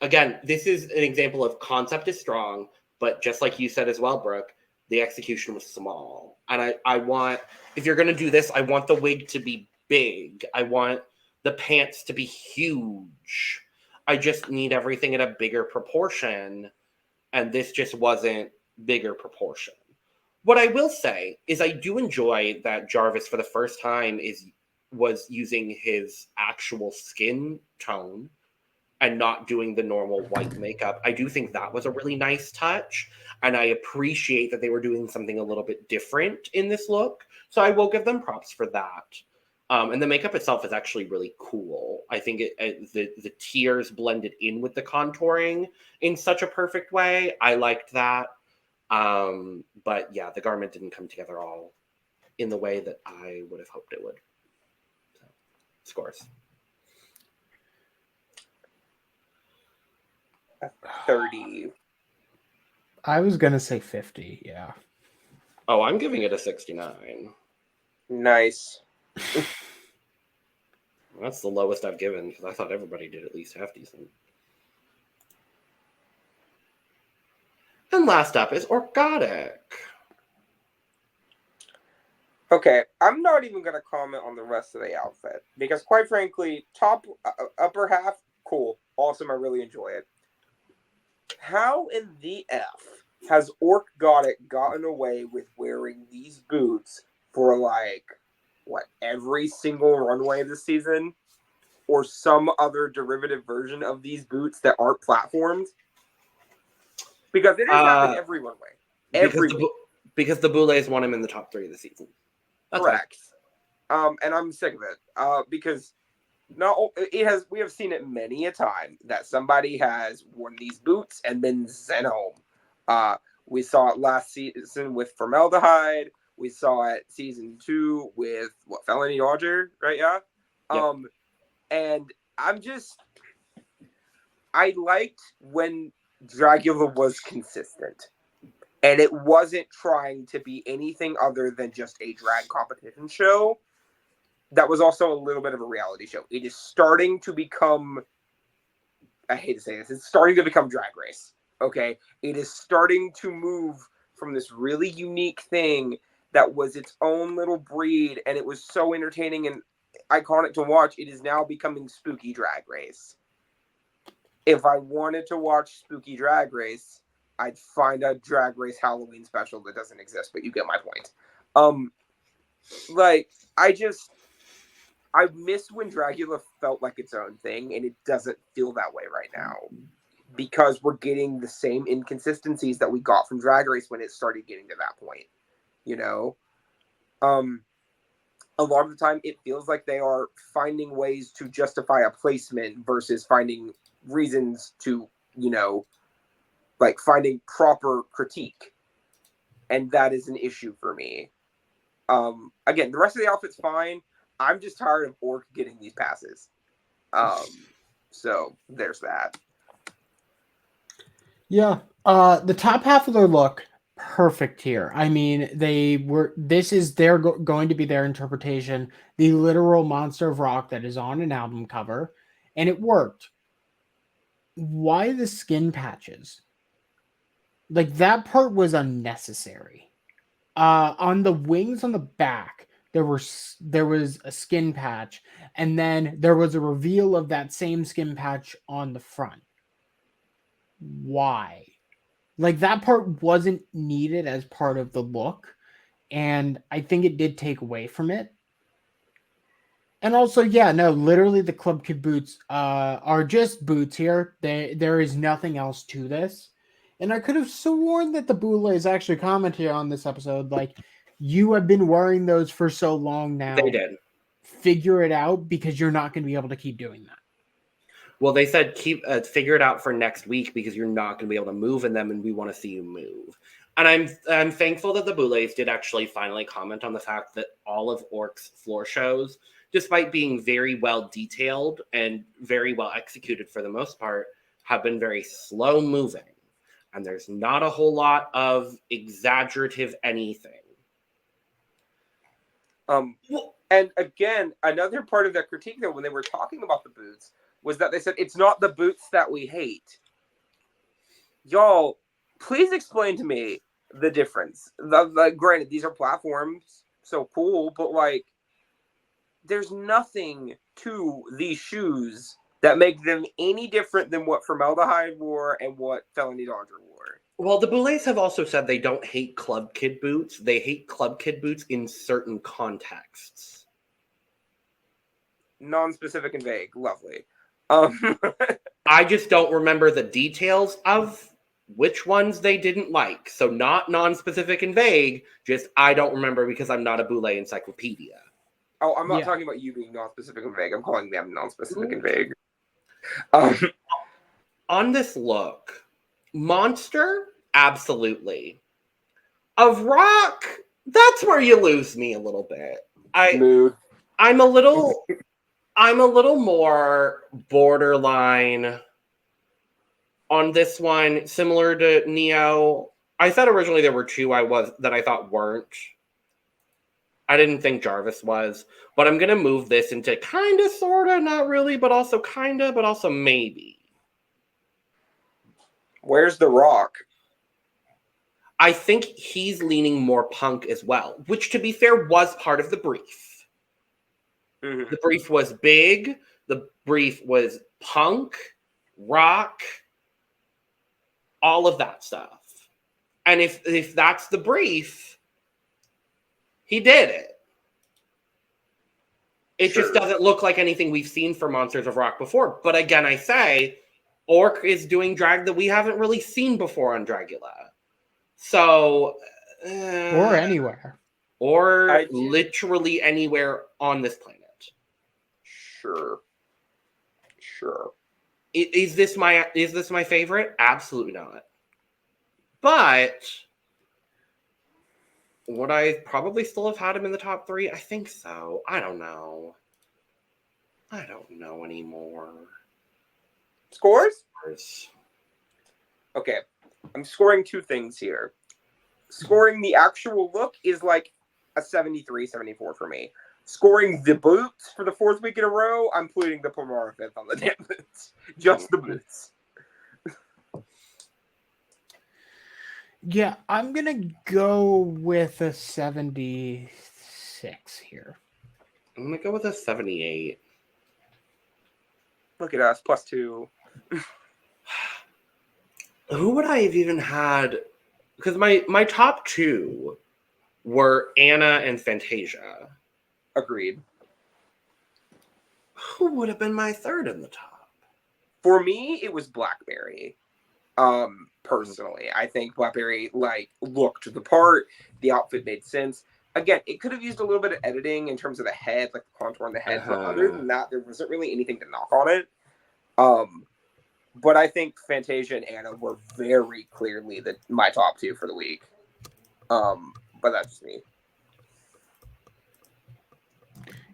[SPEAKER 1] Again, this is an example of concept is strong, but just like you said as well, Brooke, the execution was small. And I want, if you're going to do this, I want the wig to be big. I want the pants to be huge. I just need everything in a bigger proportion. And this just wasn't bigger proportion. What I will say is I do enjoy that Jarvis, for the first time, was using his actual skin tone and not doing the normal white makeup. I do think that was a really nice touch. And I appreciate that they were doing something a little bit different in this look. So I will give them props for that. And the makeup itself is actually really cool. I think the tears blended in with the contouring in such a perfect way. I liked that. But yeah, the garment didn't come together all in the way that I would have hoped it would. So, scores.
[SPEAKER 3] 30.
[SPEAKER 2] I was going to say 50, yeah.
[SPEAKER 1] Oh, I'm giving it a 69.
[SPEAKER 3] Nice.
[SPEAKER 1] That's the lowest I've given, because I thought everybody did at least half decent. And last up is Orkgotik.
[SPEAKER 3] Okay, I'm not even going to comment on the rest of the outfit, because quite frankly, upper half, cool, awesome, I really enjoy it. How in the F has Orkgotik gotten away with wearing these boots for every single runway this season, or some other derivative version of these boots that aren't platformed? Because it is happening every runway.
[SPEAKER 1] Because the Boulets won him in the top 3 of the season. That's
[SPEAKER 3] correct. Right. And I'm sick of it. Because we have seen it many a time that somebody has worn these boots and been sent home. We saw it last season with Formaldehyde. We saw it season 2 with Felony Dodger, right? Yeah.
[SPEAKER 1] Yep.
[SPEAKER 3] And I liked when Dragula was consistent, and it wasn't trying to be anything other than just a drag competition show. That was also a little bit of a reality show. It is starting to become, I hate to say this, it's starting to become Drag Race. Okay, it is starting to move from this really unique thing that was its own little breed, and it was so entertaining and iconic to watch. It is now becoming Spooky Drag Race. If I wanted to watch Spooky Drag Race, I'd find a Drag Race Halloween special that doesn't exist, but you get my point. I miss when Dragula felt like its own thing, and it doesn't feel that way right now. Because we're getting the same inconsistencies that we got from Drag Race when it started getting to that point. You know? A lot of the time, it feels like they are finding ways to justify a placement versus finding reasons to, finding proper critique. And that is an issue for me. Again, the rest of the outfit's fine. I'm just tired of Ork getting these passes. So there's that.
[SPEAKER 2] Yeah. The top half of their look, perfect here. I mean, this is going to be their interpretation, the literal monster of rock that is on an album cover, and it worked. Why the skin patches? That part was unnecessary. On the wings on the back, there was a skin patch, and then there was a reveal of that same skin patch on the front. Why? That part wasn't needed as part of the look, and I think it did take away from it. And also, literally the Club Kid boots are just boots here. There is nothing else to this. And I could have sworn that the Boulets actually commented on this episode, you have been wearing those for so long now.
[SPEAKER 1] They did.
[SPEAKER 2] Figure it out, because you're not going to be able to keep doing that.
[SPEAKER 1] Well, they said figure it out for next week, because you're not going to be able to move in them, and we want to see you move. And I'm thankful that the Boulets did actually finally comment on the fact that all of Ork's floor shows despite being very well detailed and very well executed for the most part, have been very slow moving. And there's not a whole lot of exaggerative anything.
[SPEAKER 3] And again, another part of that critique, though, when they were talking about the boots, was that they said, it's not the boots that we hate. Y'all, please explain to me the difference. Granted, these are platforms, so cool, but, like, there's nothing to these shoes that make them any different than what Formaldehyde wore and what Felony Dodger wore.
[SPEAKER 1] Well, the Boulets have also said they don't hate Club Kid boots. They hate Club Kid boots in certain contexts.
[SPEAKER 3] Non-specific and vague. Lovely.
[SPEAKER 1] I just don't remember the details of which ones they didn't like. So not non-specific and vague, just I don't remember because I'm not a Boulet encyclopedia.
[SPEAKER 3] Oh, I'm not talking about you being non-specific and vague. I'm calling them non-specific and vague.
[SPEAKER 1] On this look, Monster, absolutely. Of Rock, that's where you lose me a little bit. I'm a little more borderline on this one, similar to Neo. I said originally there were two that I thought weren't. I didn't think Jarvis was, but I'm gonna move this into kinda, sorta, not really, but also kinda, but also maybe.
[SPEAKER 3] Where's The Rock?
[SPEAKER 1] I think he's leaning more punk as well, which, to be fair, was part of the brief.
[SPEAKER 3] Mm-hmm.
[SPEAKER 1] The brief was big. The brief was punk, rock, all of that stuff. And if that's the brief, he did it. It just doesn't look like anything we've seen for Monsters of Rock before. But again, I say, Ork is doing drag that we haven't really seen before on Dragula. So...
[SPEAKER 2] or anywhere.
[SPEAKER 1] Or literally anywhere on this planet.
[SPEAKER 3] Sure.
[SPEAKER 1] Is this my favorite? Absolutely not. But would I probably still have had him in the top 3? I think so. I don't know anymore.
[SPEAKER 3] Scores? Okay. I'm scoring 2 things here. Scoring the actual look is like a 73, 74 for me. Scoring the boots for the 4th week in a row, I'm pleading the Pomara 5th on the damn boots. Just the boots.
[SPEAKER 2] Yeah, I'm going to go with a 76 here.
[SPEAKER 1] I'm going to go with a 78.
[SPEAKER 3] Look at us, +2.
[SPEAKER 1] Who would I have even had? Because my top 2 were Anna and Fantasia.
[SPEAKER 3] Agreed.
[SPEAKER 1] Who would have been my 3rd in the top?
[SPEAKER 3] For me, it was Blackberri. Personally, I think Blackberri looked the part. The outfit made sense. Again, it could have used a little bit of editing in terms of the head, like the contour on the head. But other than that, there wasn't really anything to knock on it. But I think Fantasia and Anna were very clearly my top 2 for the week. But that's just me.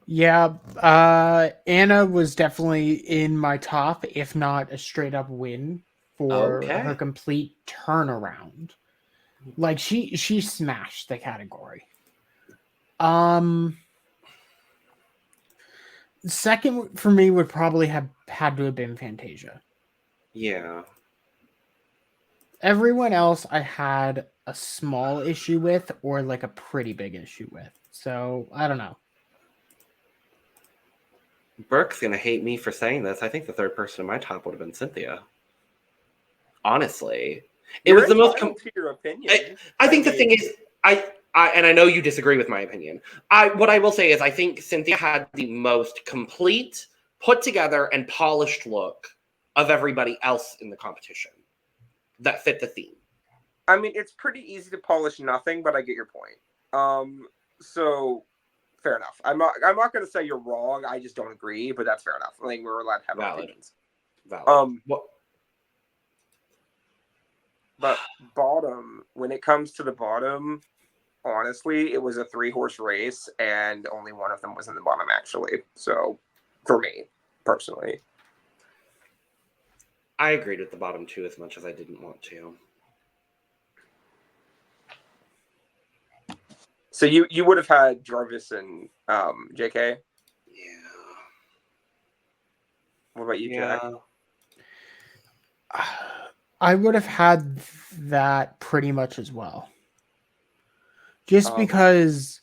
[SPEAKER 2] Yeah, Anna was definitely in my top, if not a straight up win for her complete turnaround. Like she smashed the category. Second for me would probably have had to have been Fantasia.
[SPEAKER 1] Yeah.
[SPEAKER 2] Everyone else I had a small issue with or like a pretty big issue with. So I don't know.
[SPEAKER 1] Burke's going to hate me for saying this. I think the 3rd person in my top would have been Cynthia. Honestly. It was the most...
[SPEAKER 3] to your opinion.
[SPEAKER 1] I think the thing is, and I know you disagree with my opinion. What I will say is I think Cynthia had the most complete, put together, and polished look of everybody else in the competition that fit the theme.
[SPEAKER 3] I mean, it's pretty easy to polish nothing, but I get your point. So... fair enough. I'm not going to say you're wrong. I just don't agree, but that's fair enough. I think we're allowed to have opinions.
[SPEAKER 1] Valid.
[SPEAKER 3] But bottom, when it comes to the bottom, honestly, it was a 3-horse race, and only one of them was in the bottom, actually. So, for me, personally.
[SPEAKER 1] I agreed with the bottom 2 as much as I didn't want to.
[SPEAKER 3] So you would have had Jarvis and JK?
[SPEAKER 1] Yeah.
[SPEAKER 3] What about you, Jack?
[SPEAKER 2] I would have had that pretty much as well. Just because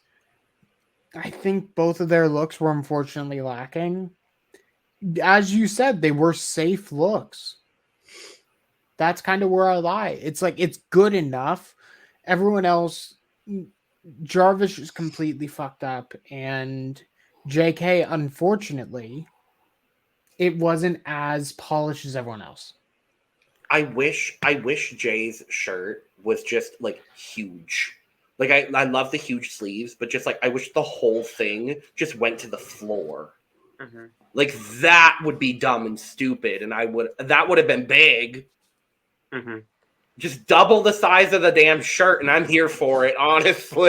[SPEAKER 2] I think both of their looks were unfortunately lacking. As you said, they were safe looks. That's kind of where I lie. It's like, it's good enough. Everyone else, Jarvis is completely fucked up, and JK, unfortunately, it wasn't as polished as everyone else.
[SPEAKER 1] I wish Jay's shirt was just like huge. Like I love the huge sleeves, but just like I wish the whole thing just went to the floor.
[SPEAKER 3] Mm-hmm.
[SPEAKER 1] Like that would be dumb and stupid, and that would have been big.
[SPEAKER 3] Mm-hmm.
[SPEAKER 1] Just double the size of the damn shirt, and I'm here for it, honestly.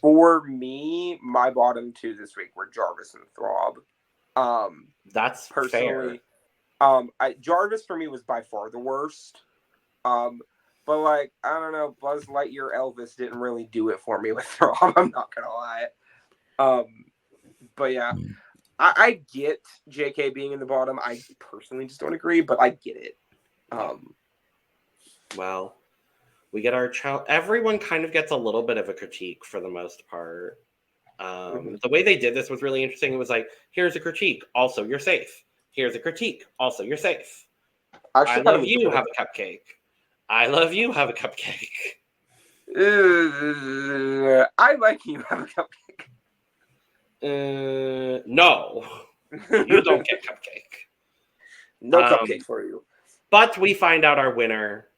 [SPEAKER 3] For me, my bottom 2 this week were Jarvis and Throb.
[SPEAKER 1] That's
[SPEAKER 3] personally,
[SPEAKER 1] fair.
[SPEAKER 3] Jarvis for me was by far the worst. But like, I don't know, Buzz Lightyear Elvis didn't really do it for me with Throb. I'm not gonna lie. But yeah, I get JK being in the bottom. I personally just don't agree, but I get it.
[SPEAKER 1] Well, we get our challenge. Everyone kind of gets a little bit of a critique for the most part. The way they did this was really interesting. It was like, here's a critique. Also, you're safe. Here's a critique. Also, you're safe. I love you. Have a cupcake. I love you. Have a cupcake.
[SPEAKER 3] I like you. Have a cupcake.
[SPEAKER 1] No, you don't get cupcake.
[SPEAKER 3] No cupcake for you.
[SPEAKER 1] But we find out our winner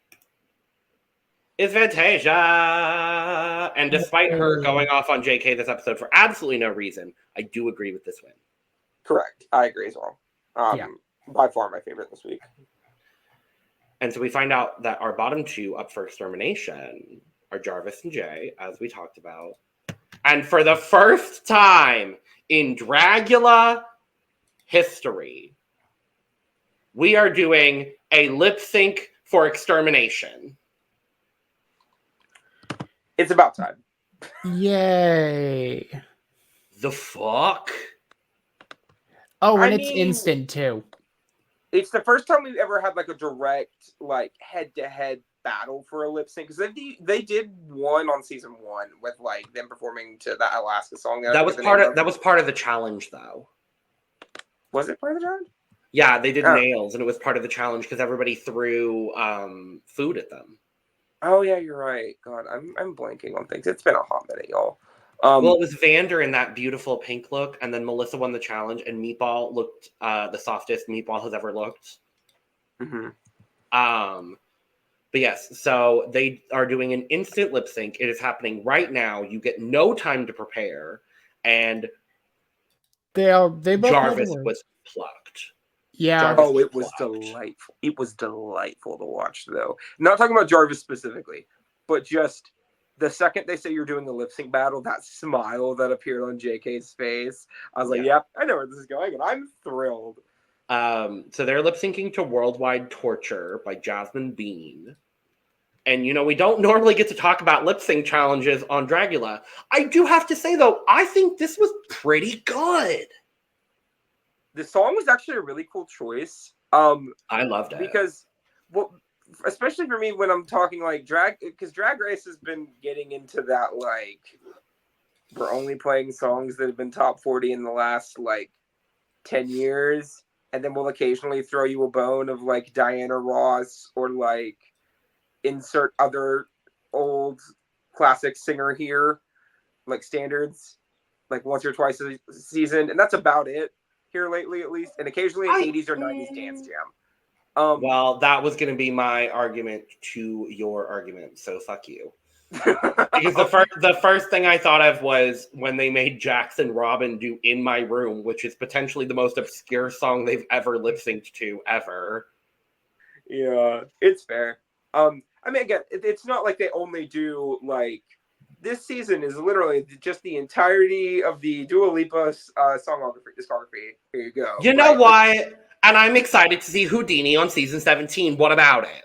[SPEAKER 1] is Fantasia. And despite her going off on JK this episode for absolutely no reason, I do agree with this win.
[SPEAKER 3] Correct. I agree as well. By far my favorite this week.
[SPEAKER 1] And so we find out that our bottom 2 up for extermination are Jarvis and Jay, as we talked about. And for the first time in Dragula history, we are doing a lip sync for extermination.
[SPEAKER 3] It's about time.
[SPEAKER 2] Yay.
[SPEAKER 1] The fuck?
[SPEAKER 2] Oh, and it's instant too.
[SPEAKER 3] It's the first time we've ever had like a direct, like head-to-head battle for a lip sync, because they did one on season 1 with like them performing to that Alaska song.
[SPEAKER 1] That was part of the challenge, though.
[SPEAKER 3] Was it part of the challenge?
[SPEAKER 1] Yeah, they did nails, and it was part of the challenge because everybody threw food at them.
[SPEAKER 3] Oh yeah, you're right. God, I'm blanking on things. It's been a hot minute, y'all.
[SPEAKER 1] Well, it was Vander in that beautiful pink look, and then Melissa won the challenge, and Meatball looked the softest Meatball has ever looked.
[SPEAKER 3] Mm-hmm.
[SPEAKER 1] But yes, so they are doing an instant lip sync. It is happening right now. You get no time to prepare, and
[SPEAKER 2] they both
[SPEAKER 1] Jarvis was plucked.
[SPEAKER 2] Yeah.
[SPEAKER 3] Jarvis it was delightful. It was delightful to watch, though. Not talking about Jarvis specifically, but just the second they say you're doing a lip sync battle, that smile that appeared on JK's face, I was like, yep, I know where this is going, and I'm thrilled.
[SPEAKER 1] So they're lip syncing to Worldwide Torture by Jasmine Bean. And, you know, we don't normally get to talk about lip sync challenges on Dragula. I do have to say, though, I think this was pretty good.
[SPEAKER 3] The song was actually a really cool choice.
[SPEAKER 1] I loved it.
[SPEAKER 3] Because, well, especially for me when I'm talking like because Drag Race has been getting into that, like, we're only playing songs that have been top 40 in the last, like, 10 years. And then we'll occasionally throw you a bone of, like, Diana Ross or, like, insert other old classic singer here, like standards, like once or twice a season. And that's about it here lately, at least. And occasionally an 80s or 90s dance jam.
[SPEAKER 1] Well, that was going to be my argument to your argument, so fuck you. Because the first thing I thought of was when they made Jackson Robin do In My Room, which is potentially the most obscure song they've ever lip-synced to, ever.
[SPEAKER 3] Yeah, it's fair. I mean, again, it's not like they only do, like, this season is literally just the entirety of the Dua Lipa discography. Here you go.
[SPEAKER 1] You know what? And I'm excited to see Houdini on season 17. What about it?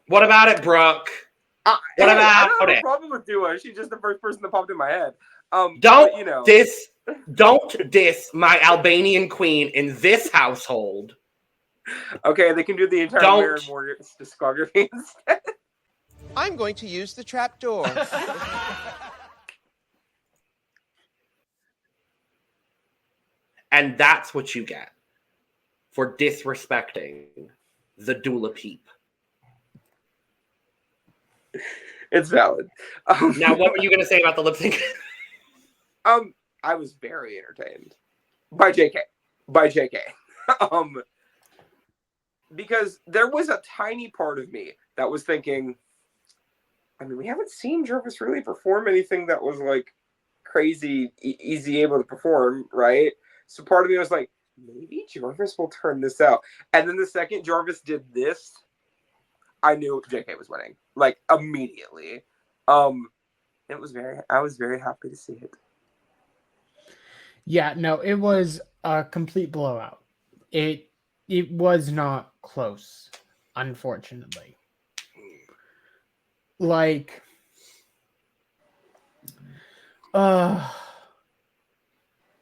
[SPEAKER 1] What about it, Brook?
[SPEAKER 3] I don't have a problem with Dua. She's just the first person that popped in my head. Don't diss my Albanian queen in this household. Okay, they can do the entire Mary Morgan's discography instead.
[SPEAKER 5] I'm going to use the trap door.
[SPEAKER 1] And that's what you get for disrespecting the Dula Peep.
[SPEAKER 3] It's valid.
[SPEAKER 1] Now, what were you going to say about the lip sync?
[SPEAKER 3] I was very entertained by JK. Because there was a tiny part of me that was thinking, I mean, we haven't seen Jarvis really perform anything that was like crazy, easy able to perform, right? So part of me was like, maybe Jarvis will turn this out. And then the second Jarvis did this, I knew JK was winning, like immediately. I was very happy to see it.
[SPEAKER 2] Yeah, no, it was a complete blowout. It was not close, unfortunately. Like,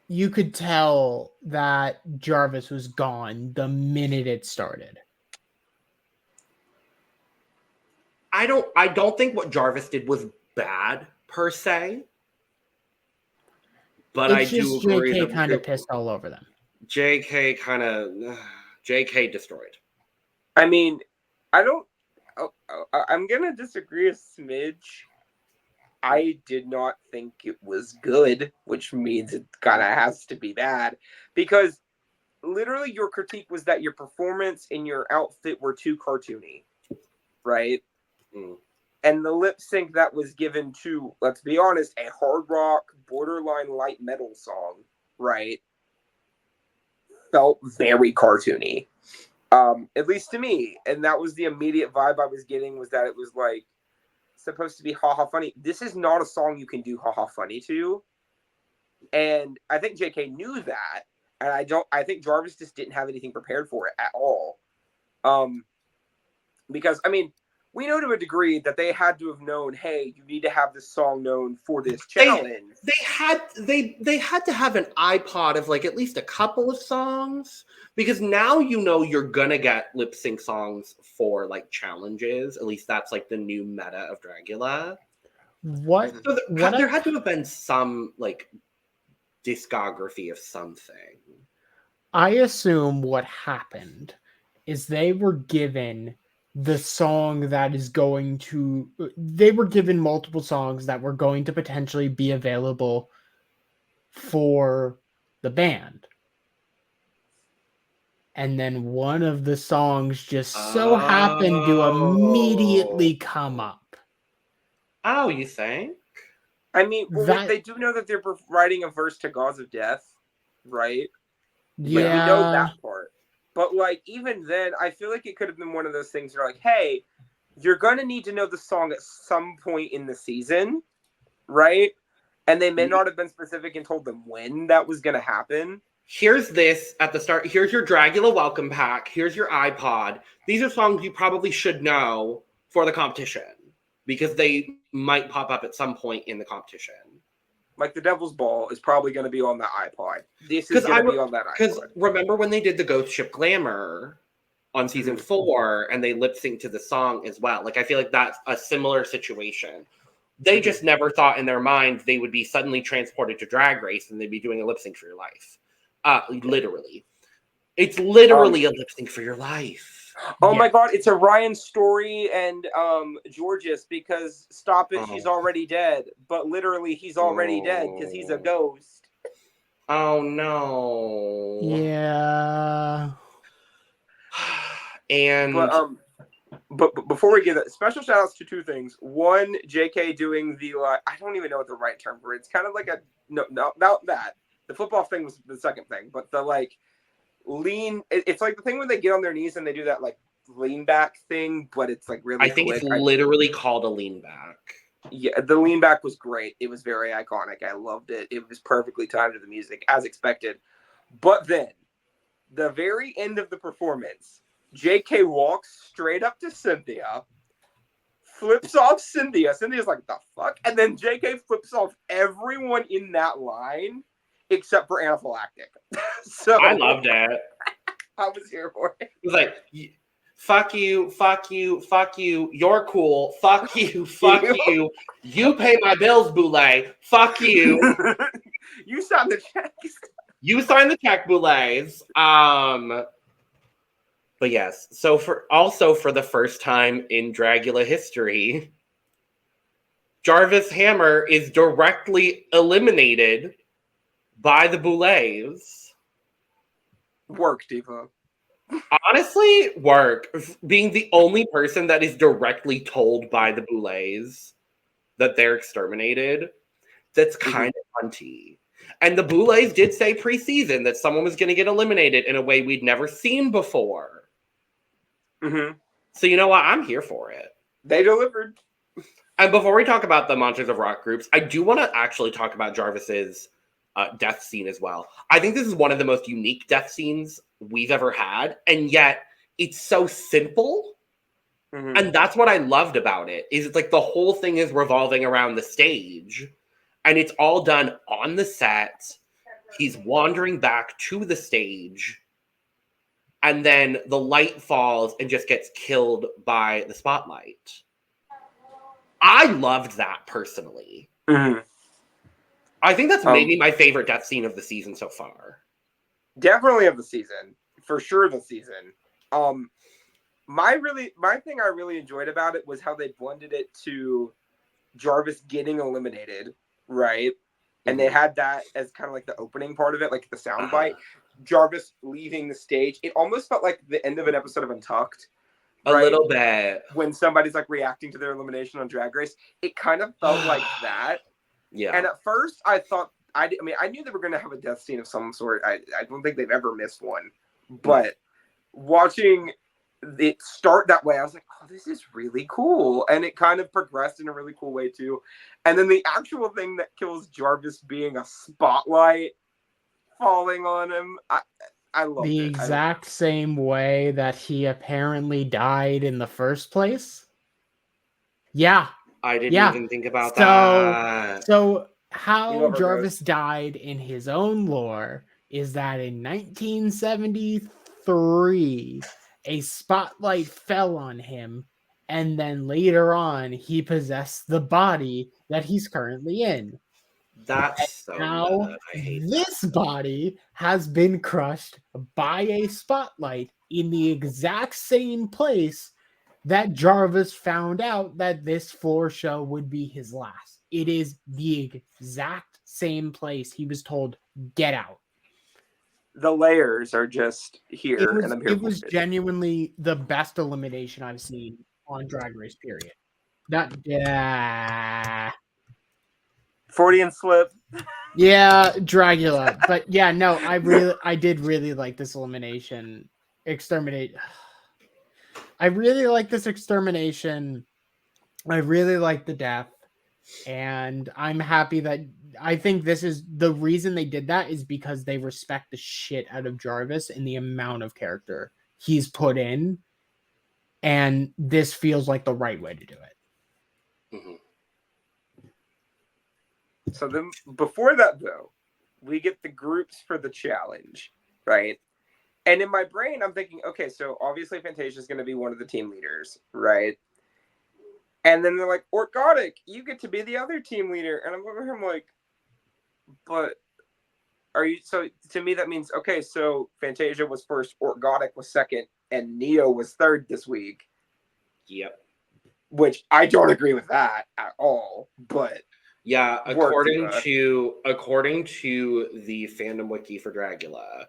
[SPEAKER 2] you could tell that Jarvis was gone the minute it started.
[SPEAKER 1] I don't think what Jarvis did was bad per se, but
[SPEAKER 2] it's
[SPEAKER 1] I do agree.
[SPEAKER 2] JK kind of pissed all over them.
[SPEAKER 1] JK destroyed.
[SPEAKER 3] I mean, I'm gonna disagree a smidge. I did not think it was good, which means it kind of has to be bad, because literally your critique was that your performance and your outfit were too cartoony, right? Mm. And the lip sync that was given to, let's be honest, a hard rock, borderline light metal song, right, felt very cartoony, at least to me. And that was the immediate vibe I was getting, was that it was like supposed to be haha funny. This is not a song you can do haha funny to. And I think JK knew that. And I think Jarvis just didn't have anything prepared for it at all. Because, I mean, we know to a degree that they had to have known, hey, you need to have this song known for this challenge.
[SPEAKER 1] They had to have an iPod of like at least a couple of songs, because now you know you're gonna get lip sync songs for like challenges. At least that's like the new meta of Dragula. So there had to have been some like discography of something.
[SPEAKER 2] I assume what happened is they were given the song that is going to... They were given multiple songs that were going to potentially be available for the band. And then one of the songs just so happened to immediately come up.
[SPEAKER 1] Oh, you think?
[SPEAKER 3] I mean, well, they do know that they're writing a verse to Gods of Death, right?
[SPEAKER 2] Yeah.
[SPEAKER 3] Like, we know that part. But, like, even then, I feel like it could have been one of those things where, like, hey, you're going to need to know the song at some point in the season, right? And they may not have been specific and told them when that was going to happen.
[SPEAKER 1] Here's this at the start. Here's your Dragula welcome pack. Here's your iPod. These are songs you probably should know for the competition, because they might pop up at some point in the competition.
[SPEAKER 3] Like the Devil's Ball is probably going to be on the iPod. This is going to be on that iPod.
[SPEAKER 1] Because remember when they did the Ghost Ship Glamour on season 4 and they lip synced to the song as well? Like, I feel like that's a similar situation. They just never thought in their minds they would be suddenly transported to Drag Race and they'd be doing a lip sync for your life. Literally. It's literally a lip sync for your life.
[SPEAKER 3] Oh my God, it's a Ryan Story and Georges, because stop it, she's already dead. But literally, he's already dead because he's a ghost.
[SPEAKER 1] Oh no.
[SPEAKER 2] Yeah.
[SPEAKER 1] And
[SPEAKER 3] but before we get that, special shout outs to two things. One, JK doing the I don't even know what the right term for it. It's kind of like not that. The football thing was the second thing, but the like lean, it's like the thing when they get on their knees and they do that like lean back thing, but it's like really
[SPEAKER 1] I think it's literally called a lean back.
[SPEAKER 3] Yeah, the lean back was great. It was very iconic. I loved it. It was perfectly timed to the music, as expected. But then, the very end of the performance, JK walks straight up to Cynthia, flips off Cynthia. Cynthia's like, the fuck? And then JK flips off everyone in that line except for Phylactic. So
[SPEAKER 1] I loved it.
[SPEAKER 3] I was here for it.
[SPEAKER 1] It was like, fuck you, fuck you, fuck you. You're cool. Fuck you, fuck you. You pay my bills, Boulet. Fuck you.
[SPEAKER 3] You signed the checks.
[SPEAKER 1] You signed the check, Boulets. But yes, so for the first time in Dragula history, Jarvis Hammer is directly eliminated by the Boulets.
[SPEAKER 3] Work, Diva.
[SPEAKER 1] Honestly, work. Being the only person that is directly told by the Boulets that they're exterminated, that's kind of hunty. And the Boulets did say preseason that someone was going to get eliminated in a way we'd never seen before. So you know what? I'm here for it.
[SPEAKER 3] They delivered.
[SPEAKER 1] And before we talk about the Monsters of Rock groups, I do want to actually talk about Jarvis's death scene as well. I think this is one of the most unique death scenes we've ever had, and yet it's so simple. And that's what I loved about it, is it's like the whole thing is revolving around the stage, and it's all done on the set. He's wandering back to the stage, and then the light falls and just gets killed by the spotlight. I loved that personally. I think that's maybe my favorite death scene of the season so far.
[SPEAKER 3] Definitely of the season. For sure the season. My thing I really enjoyed about it was how they blended it to Jarvis getting eliminated, right? And they had that as kind of like the opening part of it, like the soundbite. Jarvis leaving the stage. It almost felt like the end of an episode of Untucked.
[SPEAKER 1] Right? A little bit.
[SPEAKER 3] When somebody's like reacting to their elimination on Drag Race. It kind of felt like that.
[SPEAKER 1] Yeah.
[SPEAKER 3] And at first I thought, I knew they were going to have a death scene of some sort. I don't think they've ever missed one. But watching it start that way, I was like, oh, this is really cool. And it kind of progressed in a really cool way too. And then the actual thing that kills Jarvis being a spotlight falling on him, I love
[SPEAKER 2] the
[SPEAKER 3] it.
[SPEAKER 2] exact same way that he apparently died in the first place. Yeah.
[SPEAKER 1] I didn't even think about that.
[SPEAKER 2] So how Jarvis died in his own lore is that in 1973, a spotlight fell on him, and then later on, he possessed the body that he's currently in.
[SPEAKER 1] That's so
[SPEAKER 2] now this body has been crushed by a spotlight in the exact same place that Jarvis found out that this floor show would be his last. It is the exact same place he was told, get out.
[SPEAKER 3] The layers are just here, and I'm here.
[SPEAKER 2] It was genuinely the best elimination I've seen on Drag Race, period.
[SPEAKER 3] Freudian slip.
[SPEAKER 2] Yeah, Dragula. But yeah, no, I did really like this elimination. I really like this extermination. I really like the death. And I'm happy that I think this is the reason they did that is because they respect the shit out of Jarvis and the amount of character he's put in. And this feels like the right way to do it.
[SPEAKER 3] So then before that though, we get the groups for the challenge, right? And in my brain, I'm thinking, okay, so obviously Fantasia is going to be one of the team leaders, right? And then they're like, Orkgotik, you get to be the other team leader. And I'm over here, I'm like, but are you, so to me that means, okay, so Fantasia was first, Orkgotik was second, and Neo was third this week.
[SPEAKER 1] Yep.
[SPEAKER 3] Which I don't agree with that at all, but
[SPEAKER 1] yeah, according to the fandom wiki for Dragula,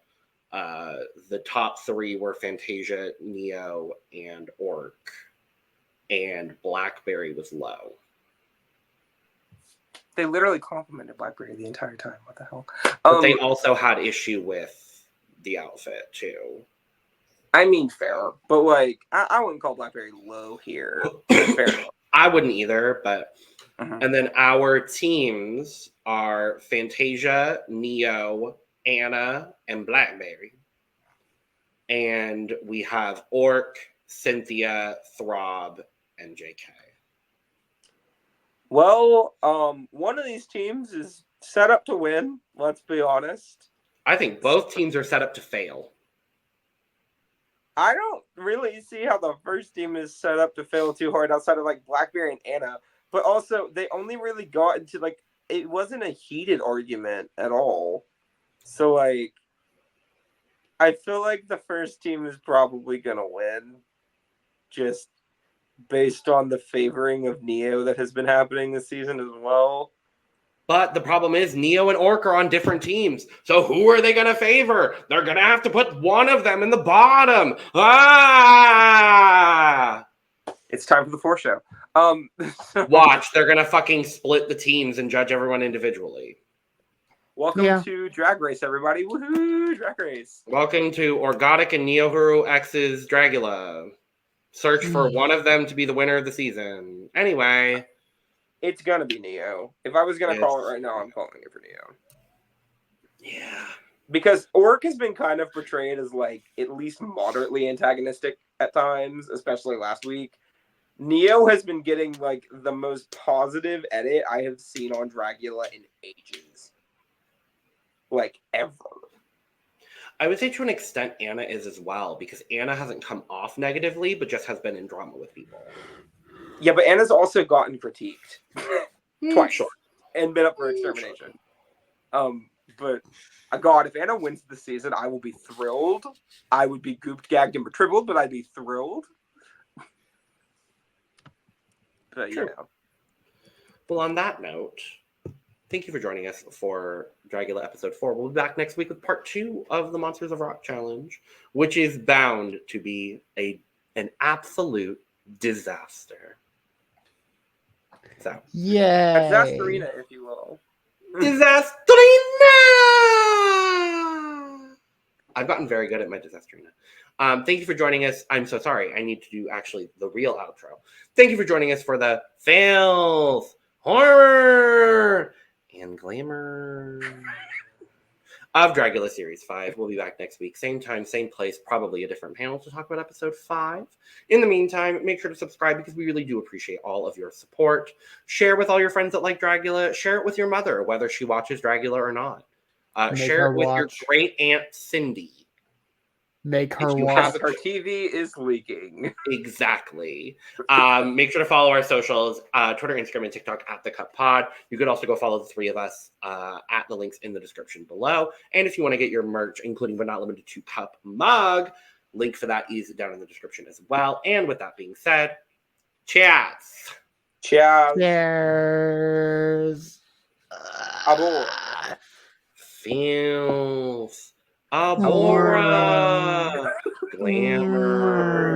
[SPEAKER 1] the top three were Fantasia, Neo, and Ork. And Blackberri was low.
[SPEAKER 3] They literally complimented Blackberri the entire time. What the hell?
[SPEAKER 1] But they also had issue with the outfit too.
[SPEAKER 3] I mean, fair, but like, I wouldn't call Blackberri low here. Fair.
[SPEAKER 1] I wouldn't either, but And then our teams are Fantasia, Neo, Anna, and Blackberri. And we have Ork, Cynthia, Throb, and JK.
[SPEAKER 3] Well, one of these teams is set up to win, let's be honest.
[SPEAKER 1] I think both teams are set up to fail.
[SPEAKER 3] I don't really see how the first team is set up to fail too hard outside of like Blackberri and Anna. But also, they only really got into like, it wasn't a heated argument at all. So like, I feel like the first team is probably going to win just based on the favoring of Neo that has been happening this season as well.
[SPEAKER 1] But the problem is Neo and Ork are on different teams. So who are they going to favor? They're going to have to put one of them in the bottom. Ah!
[SPEAKER 3] It's time for the foreshow.
[SPEAKER 1] Watch, they're going to fucking split the teams and judge everyone individually.
[SPEAKER 3] Welcome to Drag Race, everybody. Woohoo! Drag Race.
[SPEAKER 1] Welcome to Orkgotik and Niohuru X's Dragula. Search for one of them to be the winner of the season. Anyway.
[SPEAKER 3] It's going to be Neo. If I was going to call it right now, I'm calling it for Neo.
[SPEAKER 1] Yeah.
[SPEAKER 3] Because Ork has been kind of portrayed as, like, at least moderately antagonistic at times, especially last week. Neo has been getting, like, the most positive edit I have seen on Dragula in ages. Like, ever.
[SPEAKER 1] I would say to an extent Anna is as well, because Anna hasn't come off negatively, but just has been in drama with people.
[SPEAKER 3] Yeah, but Anna's also gotten critiqued twice
[SPEAKER 1] Sure.
[SPEAKER 3] and been up for extermination. But God, if Anna wins the season, I will be thrilled. I would be gooped, gagged, and retrievaled, but I'd be thrilled. But
[SPEAKER 1] True.
[SPEAKER 3] yeah.
[SPEAKER 1] Well, on that note, thank you for joining us for Dragula episode 4. We'll be back next week with part 2 of the Monsters of Rock challenge, which is bound to be an absolute disaster. So,
[SPEAKER 2] yeah,
[SPEAKER 3] Disasterina, if you will.
[SPEAKER 1] Disasterina! I've gotten very good at my Disasterina. Thank you for joining us. I'm so sorry. I need to do actually the real outro. Thank you for joining us for the filth, horror, and glamour of Dragula Series 5. We'll be back next week. Same time, same place, probably a different panel to talk about episode 5. In the meantime, make sure to subscribe because we really do appreciate all of your support. Share with all your friends that like Dragula. Share it with your mother, whether she watches Dragula or not. Share it with your great aunt Cindy.
[SPEAKER 2] Make her watch.
[SPEAKER 3] Her TV is leaking.
[SPEAKER 1] Exactly. Make sure to follow our socials, Twitter, Instagram, and TikTok at The Cup Pod. You could also go follow the 3 of us at the links in the description below. And if you want to get your merch, including but not limited to cup mug, link for that is down in the description as well. And with that being said, cheers.
[SPEAKER 3] Ciao.
[SPEAKER 2] Cheers.
[SPEAKER 3] Abor.
[SPEAKER 1] Feels. Abora. Glamour.